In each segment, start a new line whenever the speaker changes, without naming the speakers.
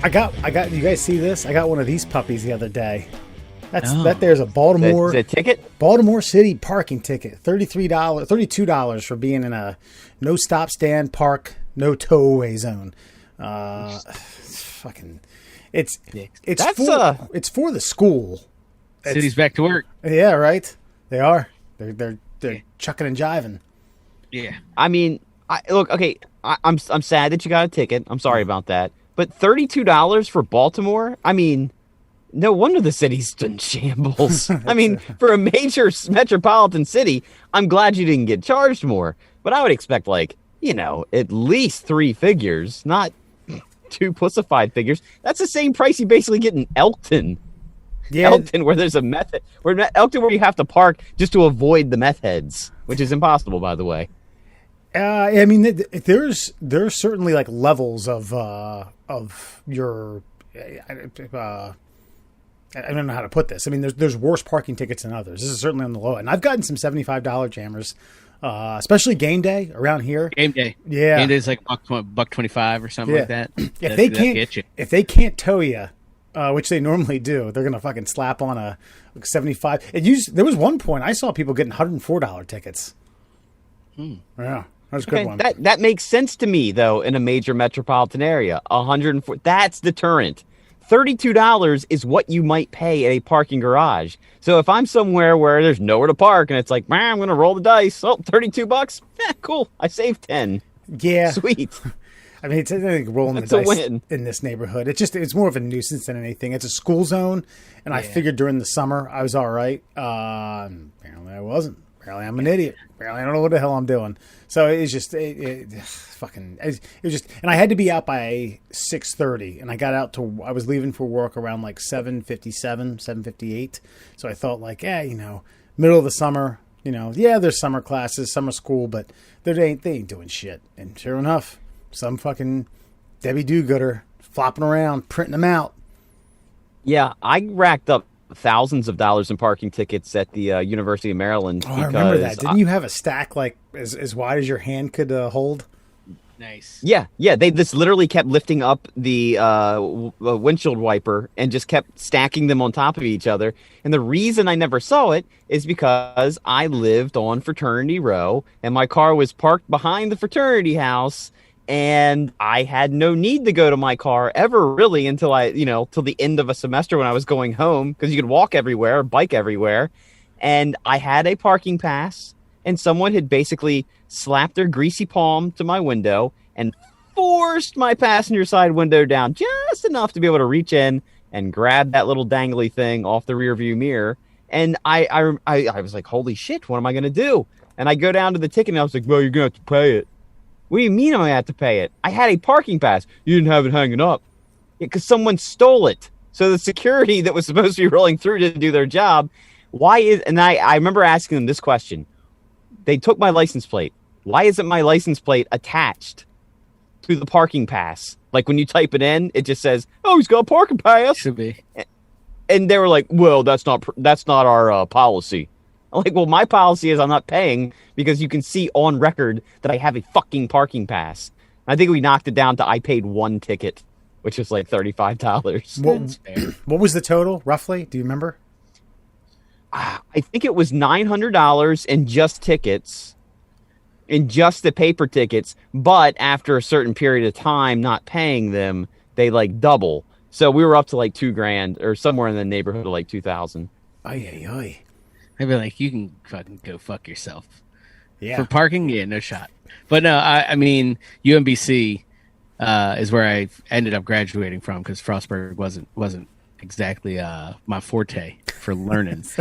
I got. You guys see this? I got one of these puppies the other day. That there's a Baltimore.
Is it a ticket?
Baltimore City parking ticket. $32 for being in a no stop stand park, no tow away zone. Fucking, it's for the school.
City's back to work.
Yeah, right. They are. They're chucking and jiving.
Yeah.
I mean, look. Okay, I'm sad that you got a ticket. I'm sorry about that. But $32 for Baltimore? I mean, no wonder the city's in shambles. I mean, for a major metropolitan city, I'm glad you didn't get charged more. But I would expect, like, at least 3 figures, not 2 pussified figures. That's the same price you basically get in Elkton. Yeah. Elkton, where there's a meth head. Elkton, where you have to park just to avoid the meth heads, which is impossible, by the way.
I mean, there's certainly like levels of your. I don't know how to put this. I mean, there's worse parking tickets than others. This is certainly on the low end. I've gotten some $75 jammers, especially game day around here.
Game day,
yeah.
Game day is like $1.25 or something like that.
If they can't tow you, which they normally do, they're gonna fucking slap on a 75. There was one point I saw people getting $104 tickets. Yeah, that was a good one.
That makes sense to me though. In a major metropolitan area, 104. That's deterrent. $32 is what you might pay at a parking garage. So if I'm somewhere where there's nowhere to park and it's like, man, I'm going to roll the dice. Oh, $32? Cool. I saved 10.
Yeah.
Sweet.
I mean, I think rolling the dice in this neighborhood, it's more of a nuisance than anything. It's a school zone, and I figured during the summer I was all right. Apparently I wasn't. Apparently I'm an idiot. Apparently I don't know what the hell I'm doing. So it was just it was just, and I had to be out by 6:30, and I was leaving for work around like 7:57, 7:58. So I thought like, middle of the summer, there's summer classes, summer school, but they ain't doing shit. And sure enough, some fucking Debbie do-gooder flopping around, printing them out.
Yeah, I racked up thousands of dollars in parking tickets at the University of Maryland.
Oh, I remember that. Didn't you have a stack like as wide as your hand could hold?
Nice.
Yeah. They just literally kept lifting up the windshield wiper and just kept stacking them on top of each other. And the reason I never saw it is because I lived on Fraternity Row and my car was parked behind the fraternity house. And I had no need to go to my car ever really until till the end of a semester when I was going home, because you could walk everywhere, bike everywhere. And I had a parking pass, and someone had basically slapped their greasy palm to my window and forced my passenger side window down just enough to be able to reach in and grab that little dangly thing off the rear view mirror. And I was like, holy shit, what am I going to do? And I go down to the ticket and I was like, well, you're going to have to pay it. What do you mean I'm going to have to pay it? I had a parking pass. You didn't have it hanging up. Because someone stole it. So the security that was supposed to be rolling through didn't do their job. And I remember asking them this question. They took my license plate. Why isn't my license plate attached to the parking pass? Like when you type it in, it just says, oh, he's got a parking pass.
Should be.
And they were like, well, that's not our policy. I'm like, well, my policy is I'm not paying because you can see on record that I have a fucking parking pass. I think we knocked it down to I paid 1 ticket, which was like $35.
What was the total, roughly? Do you remember?
I think it was $900 in just tickets, in just the paper tickets. But after a certain period of time not paying them, they like double. So we were up to like $2,000 or somewhere in the neighborhood of like 2,000.
Ay.
I'd be like, you can fucking go fuck yourself.
Yeah.
For parking, yeah, no shot. But no, I mean, UMBC is where I ended up graduating from, because Frostburg wasn't exactly my forte for learnings.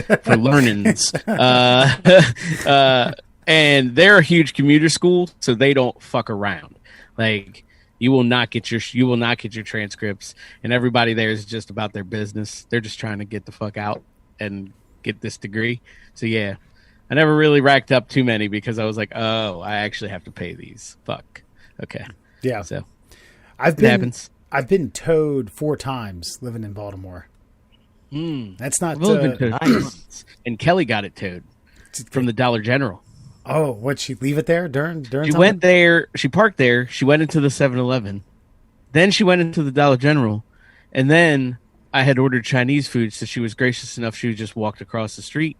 And they're a huge commuter school, so they don't fuck around. Like, you will not get your transcripts, and everybody there is just about their business. They're just trying to get the fuck out and get this degree. So yeah, I never really racked up too many because I was like, oh, I actually have to pay these. Fuck. Okay.
Yeah.
So
I've been towed 4 times living in Baltimore. That's not
nice. And Kelly got it towed from the Dollar General.
Oh, what, she leave it there during
She
something?
went there, she parked there, she went into the 7-Eleven, then she went into the Dollar General, And then I had ordered Chinese food, so she was gracious enough. She just walked across the street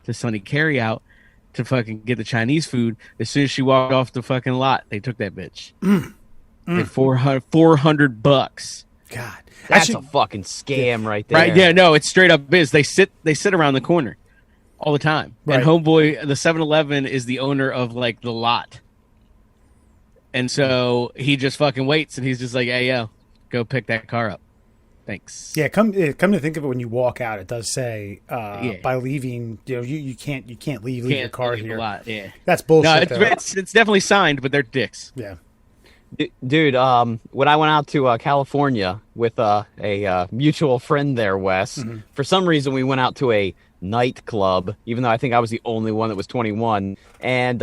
to Sunny Carryout to fucking get the Chinese food. As soon as she walked off the fucking lot, they took that bitch. At $400.
God,
that's a fucking scam right there.
Right? Yeah, no, it's straight up biz. They sit around the corner all the time. Right. And homeboy, the 7-Eleven is the owner of like the lot. And so he just fucking waits, and he's just like, "Hey, yo, go pick that car up. Thanks."
Yeah, come to think of it, when you walk out, it does say by leaving, you can't leave your car here.
A lot. Yeah,
that's bullshit.
No, it's definitely signed, but they're dicks.
Yeah,
dude. When I went out to California with a mutual friend there, Wes, for some reason we went out to a nightclub, even though I think I was the only one that was 21. And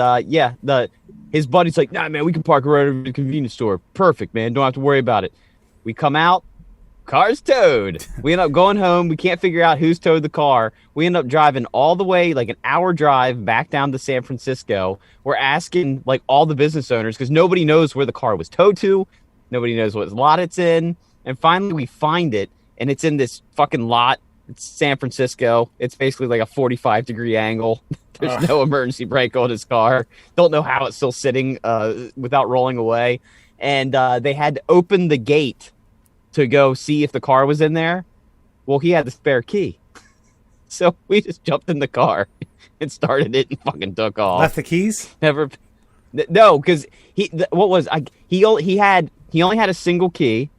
his buddy's like, "Nah, man, we can park right over the convenience store. Perfect, man. Don't have to worry about it." We come out, car's towed. We end up going home. We can't figure out who's towed the car. We end up driving all the way, like an hour drive back down to San Francisco. We're asking like all the business owners, because nobody knows where the car was towed to. Nobody knows what lot it's in. And finally we find it, and it's in this fucking lot. It's San Francisco. It's basically like a 45-degree angle. There's no emergency brake on his car. Don't know how it's still sitting without rolling away. And they had to open the gate to go see if the car was in there. Well, he had the spare key. So we just jumped in the car and started it and fucking took off.
Left the keys?
No, because he only had a single key,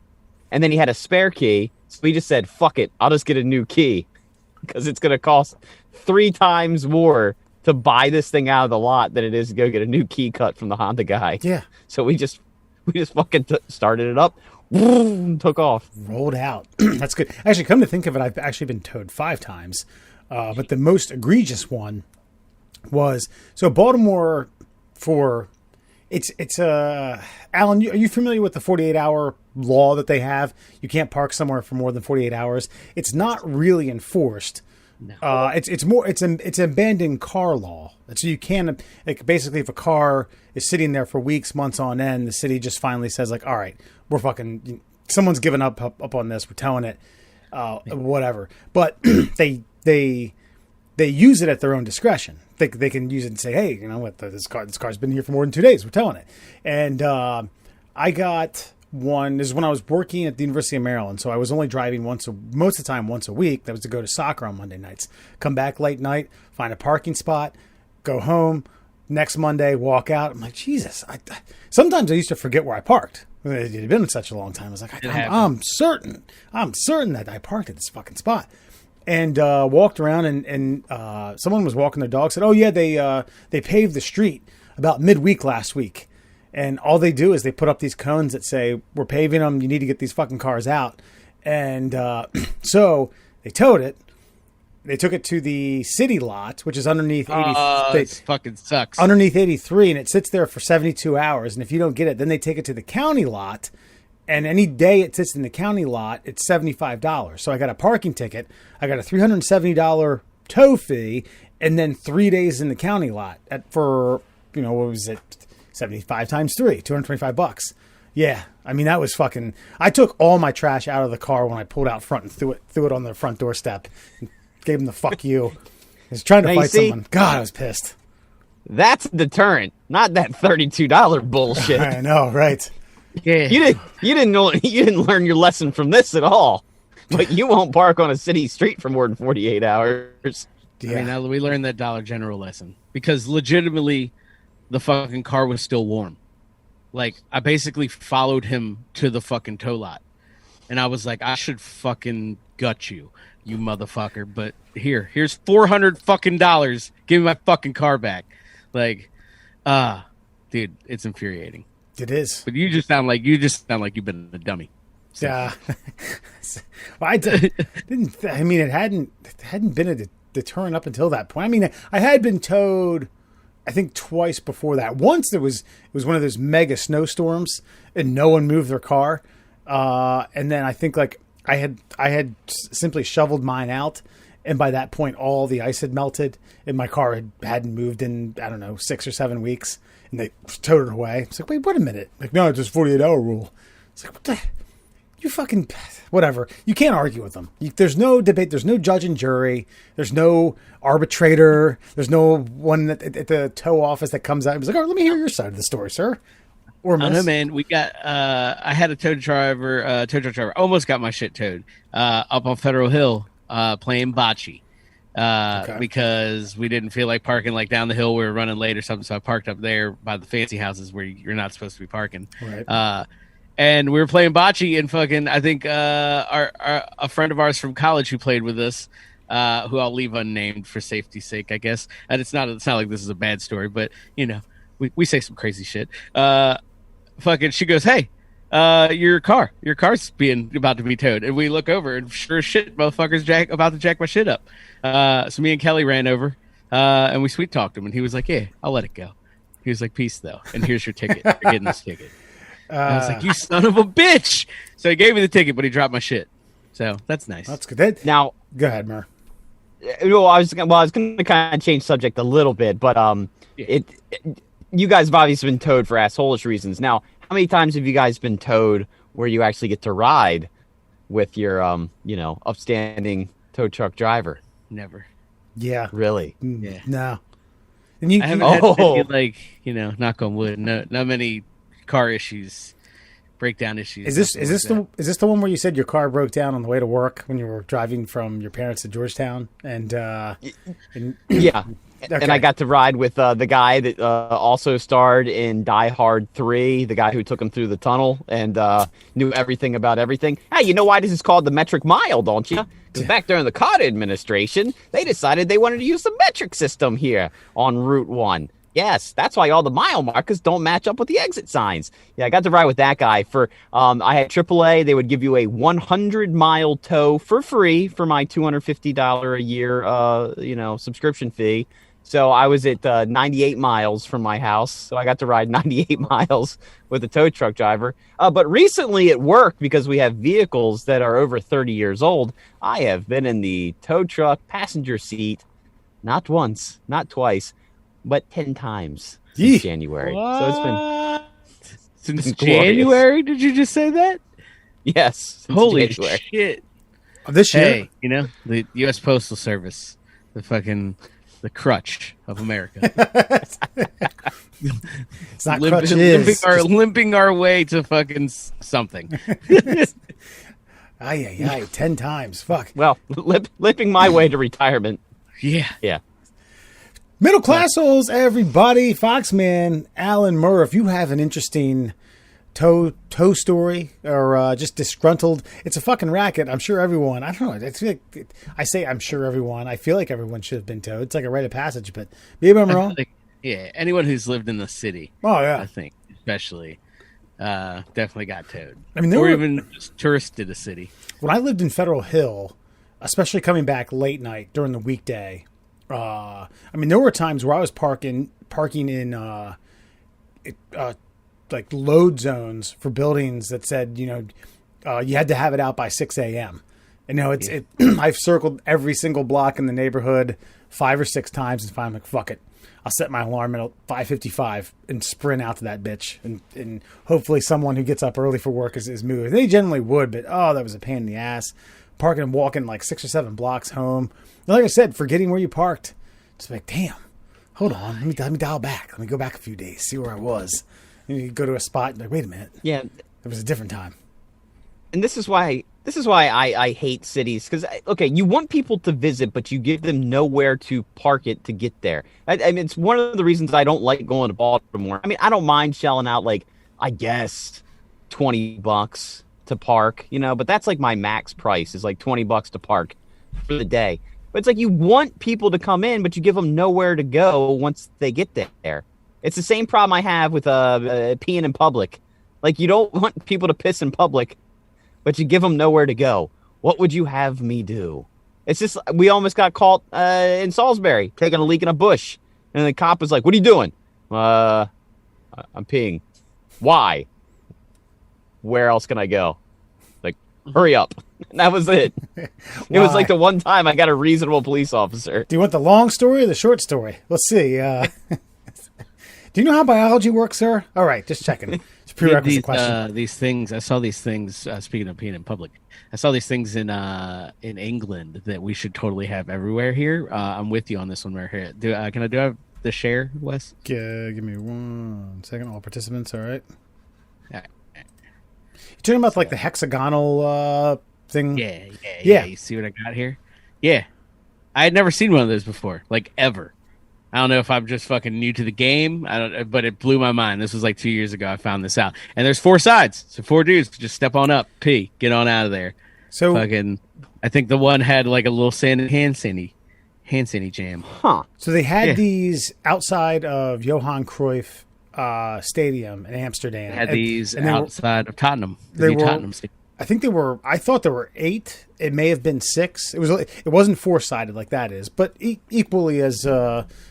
and then he had a spare key. So we just said, "Fuck it, I'll just get a new key," because it's going to cost 3 times more to buy this thing out of the lot than it is to go get a new key cut from the Honda guy.
Yeah.
So we just fucking started it up, took off,
rolled out. That's good. Actually, come to think of it, I've actually been towed 5 times, but the most egregious one was Baltimore for. It's Alan, are you familiar with the 48-hour law that they have? You can't park somewhere for more than 48 hours. It's not really enforced. No. It's an abandoned car law. So you can, like, basically if a car is sitting there for weeks, months on end, the city just finally says like, "All right, we're fucking, someone's given up on this. We're towing it, whatever." But they use it at their own discretion. They can use it and say, "Hey, you know what? This car's been here for more than 2 days. We're towing it." And I got one. This is when I was working at the University of Maryland, so I was only driving most of the time once a week. That was to go to soccer on Monday nights. Come back late night, find a parking spot, go home. Next Monday, walk out. I'm like, Jesus. Sometimes I used to forget where I parked. It had been such a long time. I was like, I'm certain that I parked at this fucking spot. And walked around, and someone was walking their dog. Said, "Oh yeah, they paved the street about midweek last week." And all they do is they put up these cones that say, "We're paving them. You need to get these fucking cars out." And so they towed it. They took it to the city lot, which is underneath 83.
It fucking sucks.
Underneath 83, and it sits there for 72 hours. And if you don't get it, then they take it to the county lot. And any day it sits in the county lot, it's $75. So I got a parking ticket. I got a $370 tow fee, and then 3 days in the county lot for, what was it? 75 times 3, $225. Yeah. I mean, that was fucking, I took all my trash out of the car when I pulled out front and threw it on the front doorstep and gave them the "fuck you." I was trying to fight someone. God, I was pissed.
That's a deterrent, not that $32 bullshit.
I know, right?
Yeah. You didn't learn your lesson from this at all. But you won't park on a city street for more than 48 hours.
Yeah. I mean, we learned that Dollar General lesson because legitimately the fucking car was still warm. Like, I basically followed him to the fucking tow lot. And I was like, I should fucking gut you motherfucker. But here's $400 fucking dollars. Give me my fucking car back. Like, dude, it's infuriating.
It is.
But you just sound like you've been a dummy.
So. Yeah. Well, I didn't. I mean, it hadn't been a deterrent up until that point. I mean, I had been towed, I think, twice before that. Once it was one of those mega snowstorms and no one moved their car, and then I think like I had simply shoveled mine out, and by that point all the ice had melted and my car hadn't moved in, I don't know, 6 or 7 weeks. And they towed it away. It's like, wait a minute. Like, no, it's just 48-hour rule. It's like, what the? you fucking whatever. You can't argue with them. There's no debate. There's no judge and jury. There's no arbitrator. There's no one at the tow office that comes out and is like, "Oh, let me hear your side of the story, sir." Or
I don't know, man. We got. I had a tow truck driver. Almost got my shit towed up on Federal Hill playing bocce. Because we didn't feel like parking like down the hill. We were running late or something, so I parked up there by the fancy houses where you're not supposed to be parking.
Right.
And we were playing bocce, and fucking, I think a friend of ours from college who played with us, who I'll leave unnamed for safety's sake, I guess. And it's not like this is a bad story, but you know, we say some crazy shit. Fucking, she goes, "Hey, your car's about to be towed," and we look over, and sure as shit, motherfucker's about to jack my shit up. So me and Kelly ran over, and we sweet talked him, and he was like, "Yeah, I'll let it go." He was like, "Peace, though, and here's your ticket. You're getting this ticket." I was like, "You son of a bitch!" So he gave me the ticket, but he dropped my shit. So that's nice.
That's good.
Now,
go ahead, Mer.
Well, I was going to kind of change subject a little bit, but you guys have obviously been towed for assholish reasons. Now, how many times have you guys been towed where you actually get to ride with your upstanding tow truck driver?
Never.
Yeah.
Really?
Yeah. No.
And I haven't had any, knock on wood, not many car issues, breakdown issues.
Is this the one where you said your car broke down on the way to work when you were driving from your parents to Georgetown? And
yeah.
Okay.
And I got to ride with the guy that also starred in Die Hard 3, the guy who took him through the tunnel and knew everything about everything. Hey, you know why this is called the metric mile, don't you? Because back during the Carter administration, they decided they wanted to use the metric system here on Route 1. Yes, that's why all the mile markers don't match up with the exit signs. Yeah, I got to ride with that guy for. I had AAA. They would give you a 100-mile tow for free for my $250 a year, subscription fee. So I was at 98 miles from my house. So I got to ride 98 miles with a tow truck driver. But recently at work, because we have vehicles that are over 30 years old, I have been in the tow truck passenger seat, not once, not twice, but 10 times since January.
What?
So
since January? Did you just say that?
Yes.
Holy
January.
shit.
This year?
Hey, the U.S. Postal Service, the crutch of America.
It's not
limping our way to fucking something.
Aye, 10 times. Fuck.
Well, limping my way to retirement.
Yeah.
Middle Classholes, everybody. Foxman, Alan Murr, if you have an interesting tow story or just disgruntled, it's a fucking racket. I'm sure everyone, I don't know. I say I'm sure everyone. I feel like everyone should have been towed. It's like a rite of passage, but maybe I'm wrong.
Anyone who's lived in the city.
Oh, yeah.
I think, especially, definitely got towed.
I mean,
even just touristed a city.
When I lived in Federal Hill, especially coming back late night during the weekday, there were times where I was parking in like load zones for buildings that said, you had to have it out by 6 a.m. And I've circled every single block in the neighborhood 5 or 6 times and finally, like, fuck it. I'll set my alarm at 5:55 and sprint out to that bitch. And hopefully someone who gets up early for work is moving. They generally would, but that was a pain in the ass. Parking and walking like 6 or 7 blocks home. And like I said, forgetting where you parked. Just like, damn, hold on. Let me dial back. Let me go back a few days, see where I was. And you go to a spot and like, wait a minute.
Yeah.
It was a different time.
And this is why I hate cities. Because, okay, you want people to visit, but you give them nowhere to park it to get there. I mean, it's one of the reasons I don't like going to Baltimore. I mean, I don't mind shelling out, like, I guess, $20 to park, but that's like my max price is like $20 to park for the day. But it's like you want people to come in, but you give them nowhere to go once they get there. It's the same problem I have with peeing in public. Like, you don't want people to piss in public, but you give them nowhere to go. What would you have me do? It's just, we almost got caught in Salisbury taking a leak in a bush. And the cop was like, "What are you doing?" I'm peeing. Why? Where else can I go? Like, hurry up. And that was it. It was like the one time I got a reasonable police officer.
Do you want the long story or the short story? Let's see. Do Do you know how biology works, sir? All right, just checking. It's a prerequisite question.
These things, I saw these things. Speaking of peeing in public, I saw these things in England that we should totally have everywhere here. I'm with you on this one right here. Do I have the share, Wes?
Yeah, give me 1 second. All participants, all right.
Yeah.
You're talking about like the hexagonal thing?
Yeah. You see what I got here? Yeah. I had never seen one of those before, like ever. I don't know if I'm just fucking new to the game. But it blew my mind. This was like 2 years ago. I found this out, and there's 4 sides, so 4 dudes just step on up, pee, get on out of there.
So
fucking, I think the one had like a little hand sandy jam.
Huh.
So they had these outside of Johan Cruyff Stadium in Amsterdam.
Had these outside of Tottenham.
Tottenham Stadium. I thought there were 8. It may have been 6. It wasn't 4-sided like that is, but equally as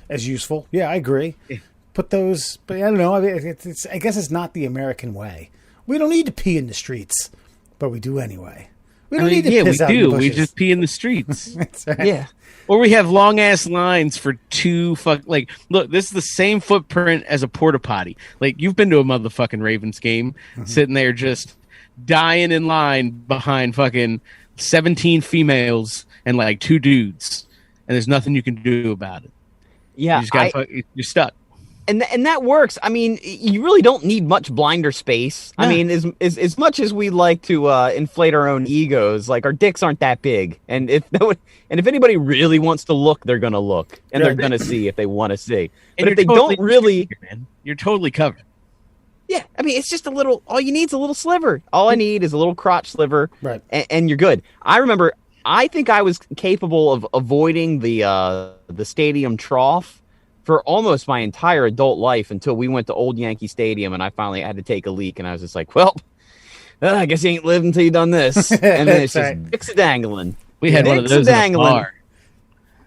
useful. Yeah, I agree. Yeah. Put those, but I don't know. I mean, I guess it's not the American way. We don't need to pee in the streets, but we do anyway. We don't need to piss out in the bushes.
We just pee in the streets.
That's right.
Yeah.
Or we have long ass lines for 2 look, this is the same footprint as a porta potty. Like, you've been to a motherfucking Ravens game, sitting there just dying in line behind fucking 17 females and like 2 dudes, and there's nothing you can do about it.
Yeah,
you're stuck.
And that works. I mean, you really don't need much blinder space. No. I mean, as much as we like to inflate our own egos, like, our dicks aren't that big. And if anybody really wants to look, they're gonna look, and they're gonna see if they want to see. But if they don't really,
you're totally covered.
Yeah, I mean, it's just a little. All you need is a little sliver. All I need is a little crotch sliver,
right?
And you're good. I remember. I think I was capable of avoiding the stadium trough for almost my entire adult life until we went to Old Yankee Stadium, and I finally had to take a leak, and I was just like, well, I guess you ain't lived until you done this. And then it's just dicks dangling.
We had one of those in a bar.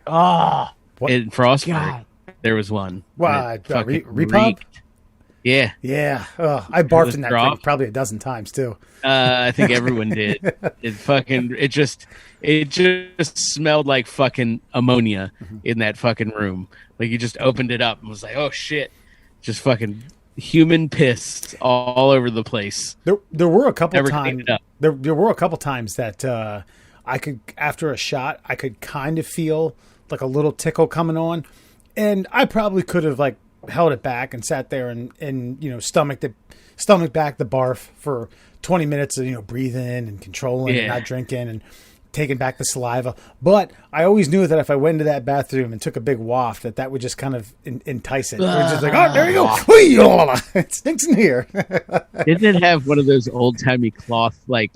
Ah,
in Frostburg, there was one.
What? Repub?
Yeah.
Yeah. I barfed in that thing probably a dozen times too.
I think everyone did. It just smelled like fucking ammonia in that fucking room. Like, you just opened it up and was like, oh shit. Just fucking human piss all over the place.
There were a couple times. There were a couple times that I could, after a shot, I could kind of feel like a little tickle coming on, and I probably could have like held it back and sat there and stomach back the barf for 20 minutes of breathing and controlling and not drinking and taking back the saliva. But I always knew that if I went into that bathroom and took a big waft, that would just kind of entice it. It was just like, oh, there you go. It stinks in here.
Didn't it have one of those old timey cloth like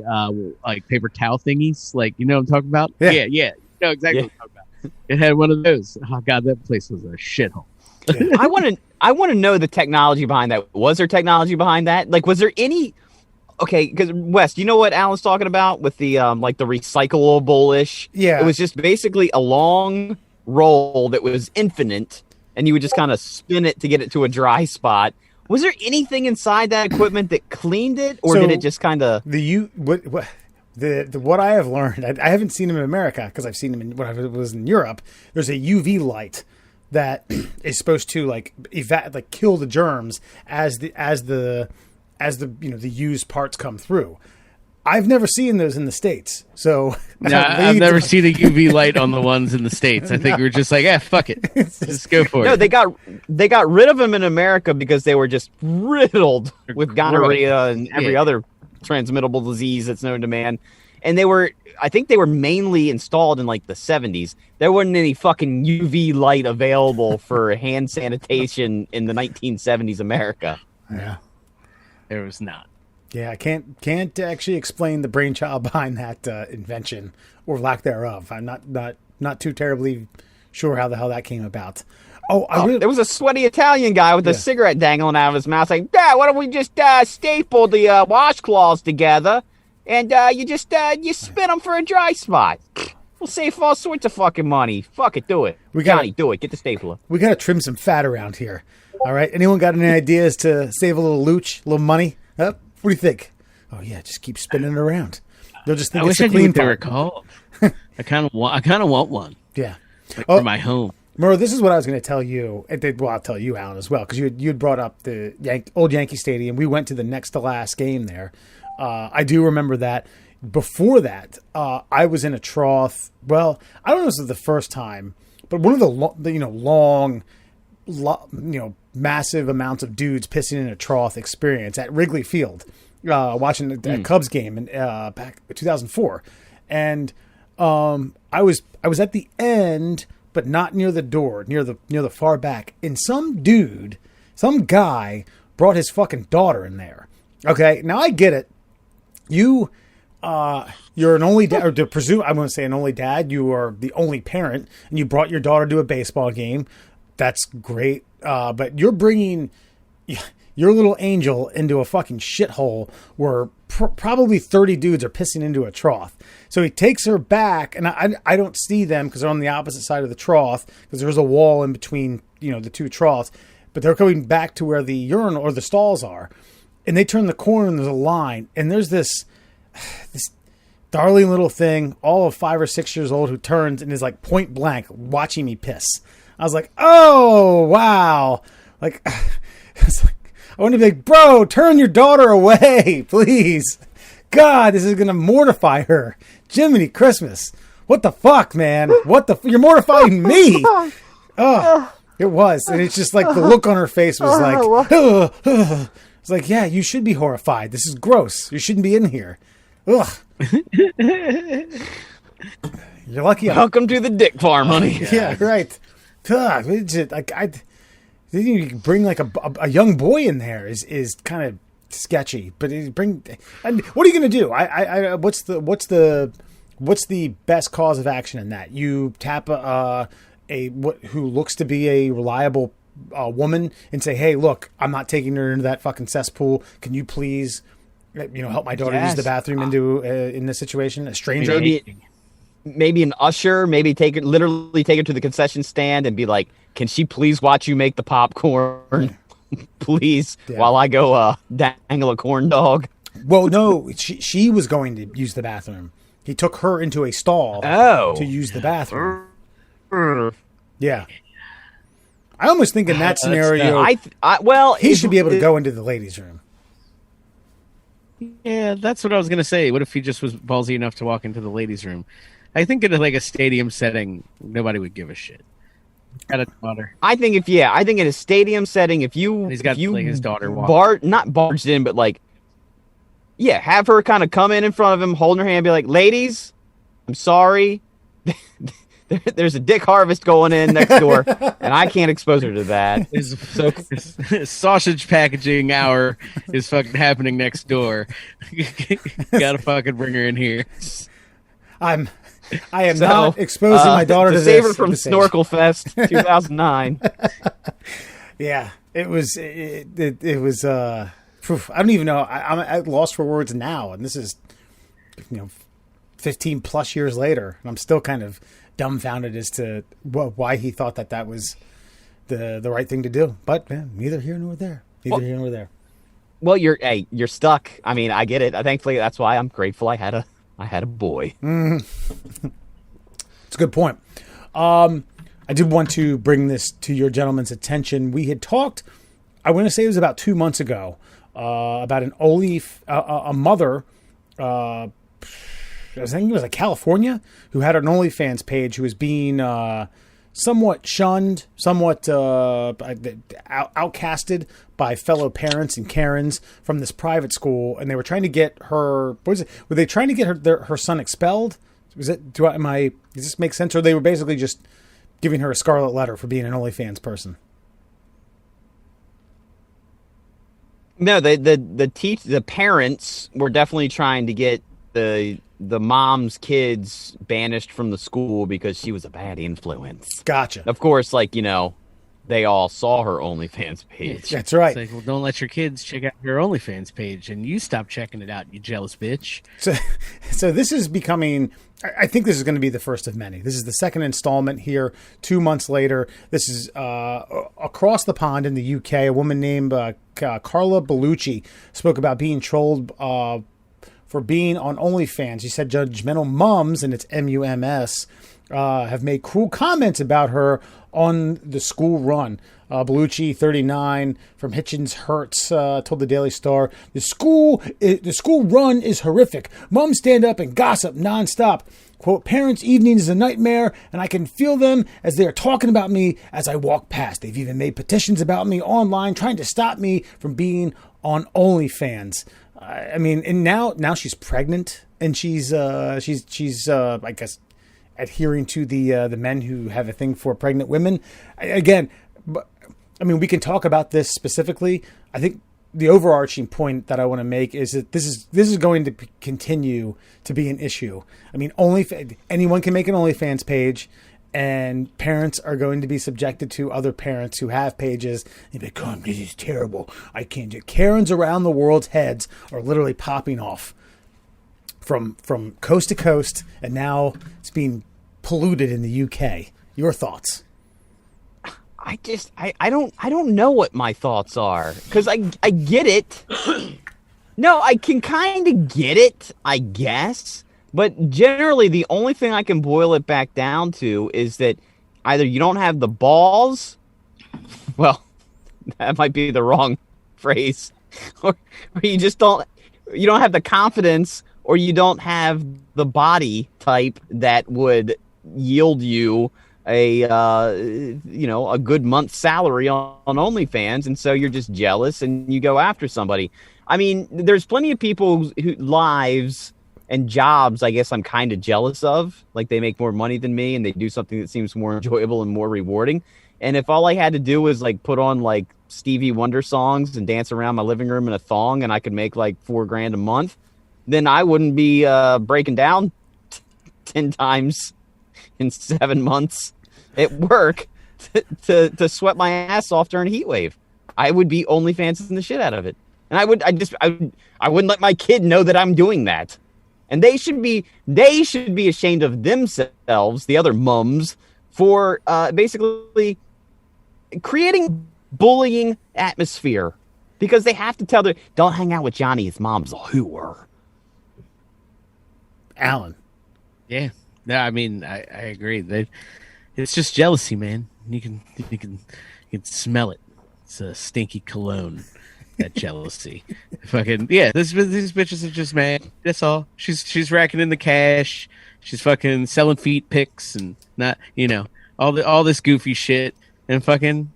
paper towel thingies? Like, you know what I'm talking about? Yeah. You know exactly what I'm talking about. It had one of those. Oh god, that place was a shithole.
Yeah. I want to know the technology behind that. Was there technology behind that? Like, was there any? Okay, because Wes, you know what Alan's talking about with the like the recyclable-ish?
Yeah.
It was just basically a long roll that was infinite, and you would just kind of spin it to get it to a dry spot. Was there anything inside that equipment that cleaned it, or did it just kind of
what I have learned? I haven't seen them in America because I've seen them when I was in Europe. There's a UV light that is supposed to like kill the germs as the the used parts come through. I've never seen those in the States, so
I've never seen a UV light on the ones in the States. I think we're just like, fuck it, just go for it.
No, they got rid of them in America because they were just riddled with gonorrhea and every other transmittable disease that's known to man. And I think they were mainly installed in like the 70s. There wasn't any fucking UV light available for hand sanitation in the 1970s America.
Yeah.
There was not.
Yeah, I can't actually explain the brainchild behind that invention or lack thereof. I'm not too terribly sure how the hell that came about.
There was a sweaty Italian guy with a cigarette dangling out of his mouth saying, "Dad, why don't we just staple the washcloths together and you spin them for a dry spot? We'll save all sorts of fucking money. Fuck it, do it. Johnny, do it. Get the stapler.
We got to trim some fat around here. All right. Anyone got any ideas to save a little looch, a little money? What do you think? Oh yeah, just keep spinning it around. They'll just think it's a clean part.
I kind of want one.
Yeah.
For my home.
Murrow, this is what I was going to tell you. Well, I'll tell you, Alan, as well, because you had brought up the old Yankee Stadium. We went to the next to last game there. I do remember that. Before that, I was in a trough. Well, I don't know if this is the first time, but one of the massive amounts of dudes pissing in a trough experience at Wrigley Field, watching a Cubs game in back 2004, and I was at the end, but not near the door, near the far back, and some guy brought his fucking daughter in there. Okay, now I get it. You're an only dad, or to presume, I want to say an only dad. You are the only parent, and you brought your daughter to a baseball game. That's great. But you're bringing your little angel into a fucking shithole where probably 30 dudes are pissing into a trough. So he takes her back, and I don't see them because they're on the opposite side of the trough because there's a wall in between, the two troughs. But they're coming back to where the urinal or the stalls are. And they turn the corner and there's a line, and there's this darling little thing, all of 5 or 6 years old, who turns and is like point blank watching me piss. I was like, oh, wow. Like, it's like, I want to be like, bro, turn your daughter away, please. God, this is going to mortify her. Jiminy Christmas. What the fuck, man? You're mortifying me. Oh, it was. And it's just like the look on her face was like, it's like, yeah, you should be horrified. This is gross. You shouldn't be in here. Ugh. You're lucky.
Welcome to the dick farm, honey.
Yeah, right. Ugh, I you bring like a young boy in there is kind of sketchy. But what are you going to do? What's the best cause of action in that? You tap who looks to be a reliable woman and say, hey, look, I'm not taking her into that fucking cesspool. Can you please, help my daughter use the bathroom in this situation? A stranger?
Maybe an usher, literally take her to the concession stand and be like, can she please watch you make the popcorn? Please, while I go dangle a corn dog.
Well, no, she was going to use the bathroom. He took her into a stall to use the bathroom. Yeah. I almost think in that scenario, he should be able to go into the ladies' room.
Yeah, that's what I was going to say. What if he just was ballsy enough to walk into the ladies' room? I think in a stadium setting, nobody would give a shit. Got a daughter.
I think in a stadium setting, if
he's got his daughter
not barged in, but have her kind of come in front of him, holding her hand, and be like, ladies, I'm sorry. There's a dick harvest going in next door, and I can't expose her to that.
His sausage packaging hour is fucking happening next door. Gotta fucking bring her in here.
I am not exposing my daughter to
save her from Snorkel Fest 2009.
Yeah, it was. It was. I don't even know. I'm at loss for words now, and this is, 15 plus years later, and I'm still kind of dumbfounded as to why he thought that was the right thing to do. But neither here nor there. Here nor there.
Well, you're stuck. I mean, I get it. Thankfully, that's why I'm grateful I had a boy.
Mm-hmm. It's a good point. I did want to bring this to your gentleman's attention. We had talked, I want to say it was about 2 months ago, about a mother, I think it was California, who had an OnlyFans page who was being somewhat shunned, somewhat outcasted by fellow parents and Karens from this private school, and they were trying to get her. What was it? Were they trying to get her son expelled? Was it? Does this make sense? Or they were basically just giving her a scarlet letter for being an OnlyFans person?
No, the parents were definitely trying to get the mom's kids banished from the school because she was a bad influence.
Gotcha.
Of course, they all saw her OnlyFans page.
That's right.
It's don't let your kids check out your OnlyFans page, and you stop checking it out, you jealous bitch.
So this is becoming. I think this is going to be the first of many. This is the second installment here. 2 months later, this is across the pond in the UK. A woman named Carla Bellucci spoke about being trolled for being on OnlyFans. She said judgmental mums, and it's MUMS, have made cruel comments about her on the school run. Bellucci, 39, from Hitchens Hertz, told the Daily Star, the school run is horrific. Moms stand up and gossip nonstop. Quote, parents' evening is a nightmare, and I can feel them as they are talking about me as I walk past. They've even made petitions about me online, trying to stop me from being on OnlyFans. I mean, and now she's pregnant, and she's I guess adhering to the men who have a thing for pregnant women. I mean, we can talk about this specifically. I think the overarching point that I want to make is that this is going to continue to be an issue. I mean, anyone can make an OnlyFans page, and parents are going to be subjected to other parents who have pages. They be like, oh, this is terrible. I can't do it. Karens around the world's heads are literally popping off from coast to coast, and now it's being polluted in the UK. Your thoughts?
I don't know what my thoughts are, because I get it. No, I can kind of get it, I guess. But generally, the only thing I can boil it back down to is that either you don't have the balls, well, that might be the wrong phrase, or you just don't have the confidence, or you don't have the body type that would yield you a good month's salary on OnlyFans, and so you're just jealous and you go after somebody. I mean, there's plenty of people who lives and jobs I guess I'm kind of jealous of. Like, they make more money than me and they do something that seems more enjoyable and more rewarding. And if all I had to do was like put on like Stevie Wonder songs and dance around my living room in a thong, and I could make like $4,000 a month, then I wouldn't be breaking down 10 times in 7 months at work to sweat my ass off during a heat wave. I would be OnlyFansing the shit out of it. And I wouldn't let my kid know that I'm doing that. And they should be ashamed of themselves, the other mums, for basically creating bullying atmosphere, because they have to tell don't hang out with Johnny, his mom's a hooer.
Alan.
Yeah. No, I mean, I agree. It's just jealousy, man. You can smell it. It's a stinky cologne. That jealousy. Fucking yeah. These bitches are just mad. That's all. She's racking in the cash. She's fucking selling feet pics and not all this goofy shit and fucking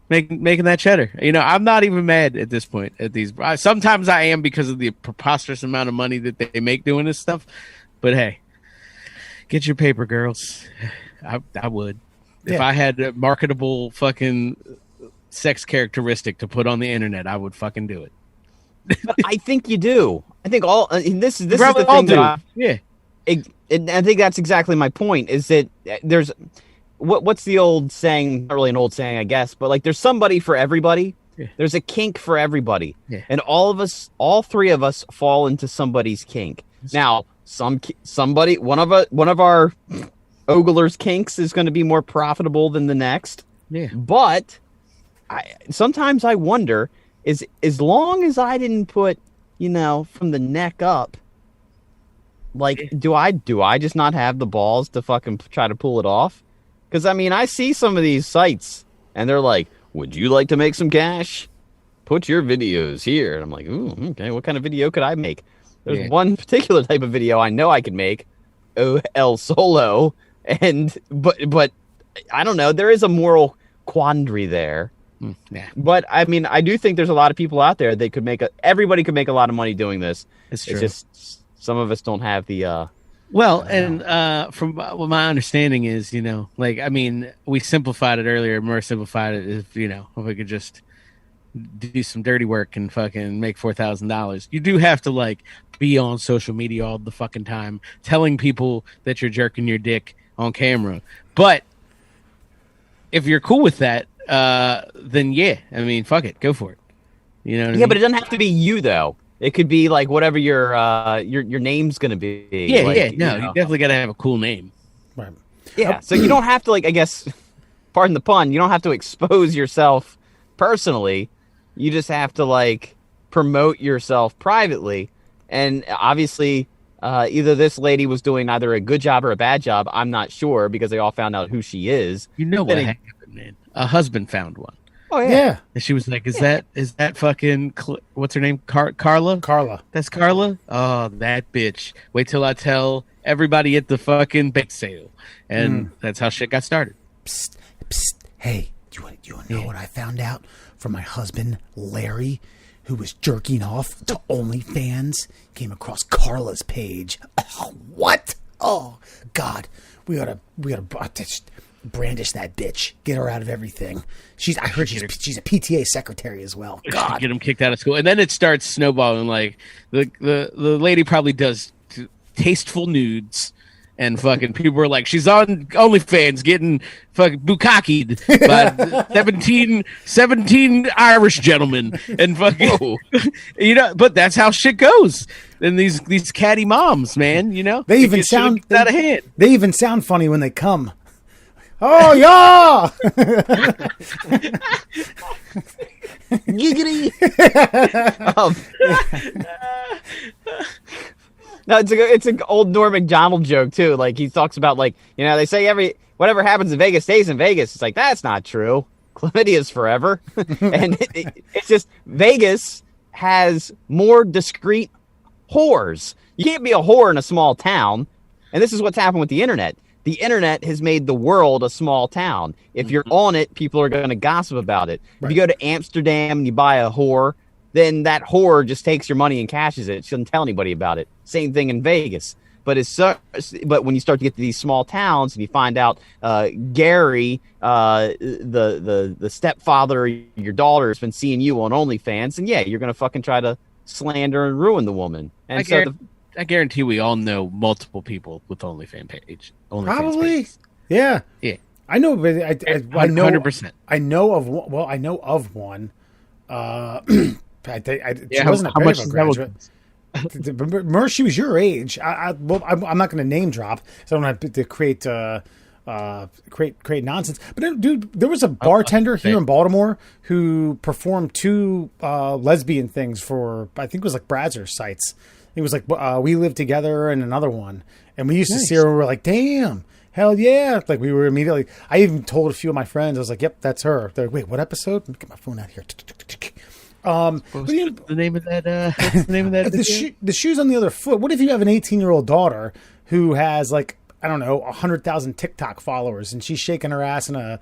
making that cheddar. I'm not even mad at this point at these. Sometimes I am, because of the preposterous amount of money that they make doing this stuff. But hey, get your paper, girls. I would. Yeah. If I had a marketable fucking sex characteristic to put on the internet, I would fucking do it.
But I think you do. I think this is the thing that I think that's exactly my point, is that there's what's the old saying, not really an old saying, I guess, but like, there's somebody for everybody. Yeah. There's a kink for everybody. Yeah. And all three of us fall into somebody's kink. Now, one of our ogler's kinks is going to be more profitable than the next. Yeah. But sometimes I wonder, is as long as I didn't put, from the neck up, like, do I just not have the balls to fucking try to pull it off? Because, I mean, I see some of these sites and they're like, would you like to make some cash? Put your videos here. And I'm like, ooh, okay, what kind of video could I make? There's one particular type of video I know I could make, El Solo, but I don't know. There is a moral quandary there. Yeah. But I mean, I do think there's a lot of people out there that everybody could make a lot of money doing this.
It's true.
It's just some of us don't have the.
From what my understanding is, I mean, we simplified it earlier. More simplified it is, if we could just do some dirty work and fucking make $4,000. You do have to like be on social media all the fucking time, telling people that you're jerking your dick on camera. But if you're cool with that, then yeah, I mean, fuck it, go for it. You know what I mean?
But it doesn't have to be you though. It could be like whatever your name's gonna be.
Yeah, like, you definitely gotta have a cool name.
Right.
Yeah, so you don't have to, like, I guess, pardon the pun, you don't have to expose yourself personally. You just have to like promote yourself privately, and obviously, Either this lady was doing either a good job or a bad job. I'm not sure because they all found out who she is.
You know what happened, man? A husband found one.
Oh yeah.
And she was like, "Is that fucking what's her name? Carla?
Carla.
That's Carla. Oh, that bitch. Wait till I tell everybody at the fucking bake sale." And that's how shit got started.
Psst, psst. Hey, do you want to know what I found out from my husband Larry, who was jerking off to OnlyFans? Came across Carla's page. Oh, what? Oh God, we gotta brandish that bitch. Get her out of everything. I heard she's a PTA secretary as well. God,
get him kicked out of school, and then it starts snowballing. Like the lady probably does tasteful nudes, and fucking people were like, she's on OnlyFans getting fucking bukkakied by 17 Irish gentlemen, and fucking but that's how shit goes. And these catty moms, man,
they even sound
out of hand.
They even sound funny when they come. Oh yeah!
Giggity! No, it's an old Norm Macdonald joke too. Like he talks about they say whatever happens in Vegas stays in Vegas. It's like that's not true. Chlamydia's forever, and it's just Vegas has more discreet whores. You can't be a whore in a small town, and this is what's happened with the internet. The internet has made the world a small town. If you're on it, people are going to gossip about it. Right. If you go to Amsterdam and you buy a whore, then that whore just takes your money and cashes it. She doesn't tell anybody about it. Same thing in Vegas. But when you start to get to these small towns and you find out Gary, the stepfather of your daughter, has been seeing you on OnlyFans, and you're going to fucking try to slander and ruin the woman. And
I guarantee we all know multiple people with OnlyFans page.
Probably, yeah. I know, but I know 100%. I know of one. Well, I know of one. She wasn't a Paramount graduate. Remember, she was your age. I'm not going to name drop, so I don't have to create nonsense. But dude, there was a bartender here in Baltimore who performed 2 lesbian things for, I think it was like Brazzers sites. It was like We Live Together and another one. And we used to see her and we were like, damn, hell yeah. Like we were immediately, I even told a few of my friends, I was like, yep, that's her. They're like, wait, what episode? Let me get my phone out here.
What's the name of that?
The shoes on the other foot. What if you have an 18-year-old daughter who has 100,000 TikTok followers and she's shaking her ass in a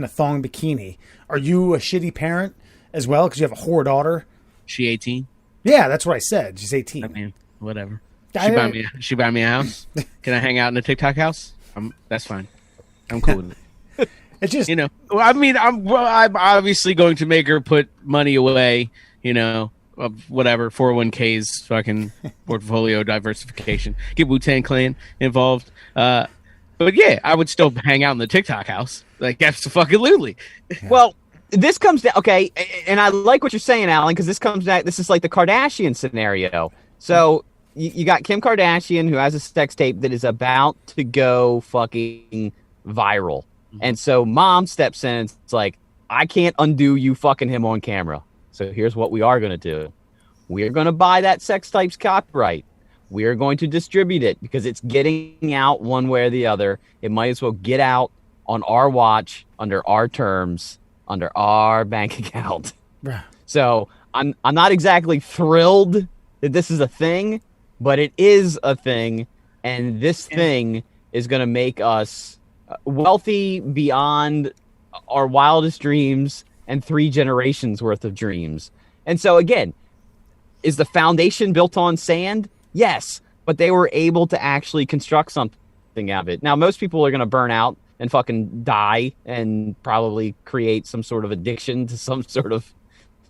thong bikini? Are you a shitty parent as well because you have a whore daughter?
She 18?
Yeah, that's what I said. She's 18.
I mean, whatever. She buy me a house. Can I hang out in a TikTok house? That's fine. I'm cool with it.
It's just,
I mean, I'm obviously going to make her put money away, of whatever, 401ks, fucking portfolio diversification, get Wu-Tang Clan involved. But yeah, I would still hang out in the TikTok house. Like, absolutely.
Well, this comes down, okay, and I like what you're saying, Alan, because this comes back, this is like the Kardashian scenario. So you got Kim Kardashian, who has a sex tape that is about to go fucking viral. And so mom steps in and it's like, I can't undo you fucking him on camera. So here's what we are going to do. We're going to buy that sex tape's copyright. We are going to distribute it because it's getting out one way or the other. It might as well get out on our watch, under our terms, under our bank account. So I'm not exactly thrilled that this is a thing, but it is a thing. And this thing is going to make us wealthy beyond our wildest dreams and 3 generations worth of dreams. And so again, is the foundation built on sand? Yes, but they were able to actually construct something out of it. Now, most people are going to burn out and fucking die and probably create some sort of addiction to some sort of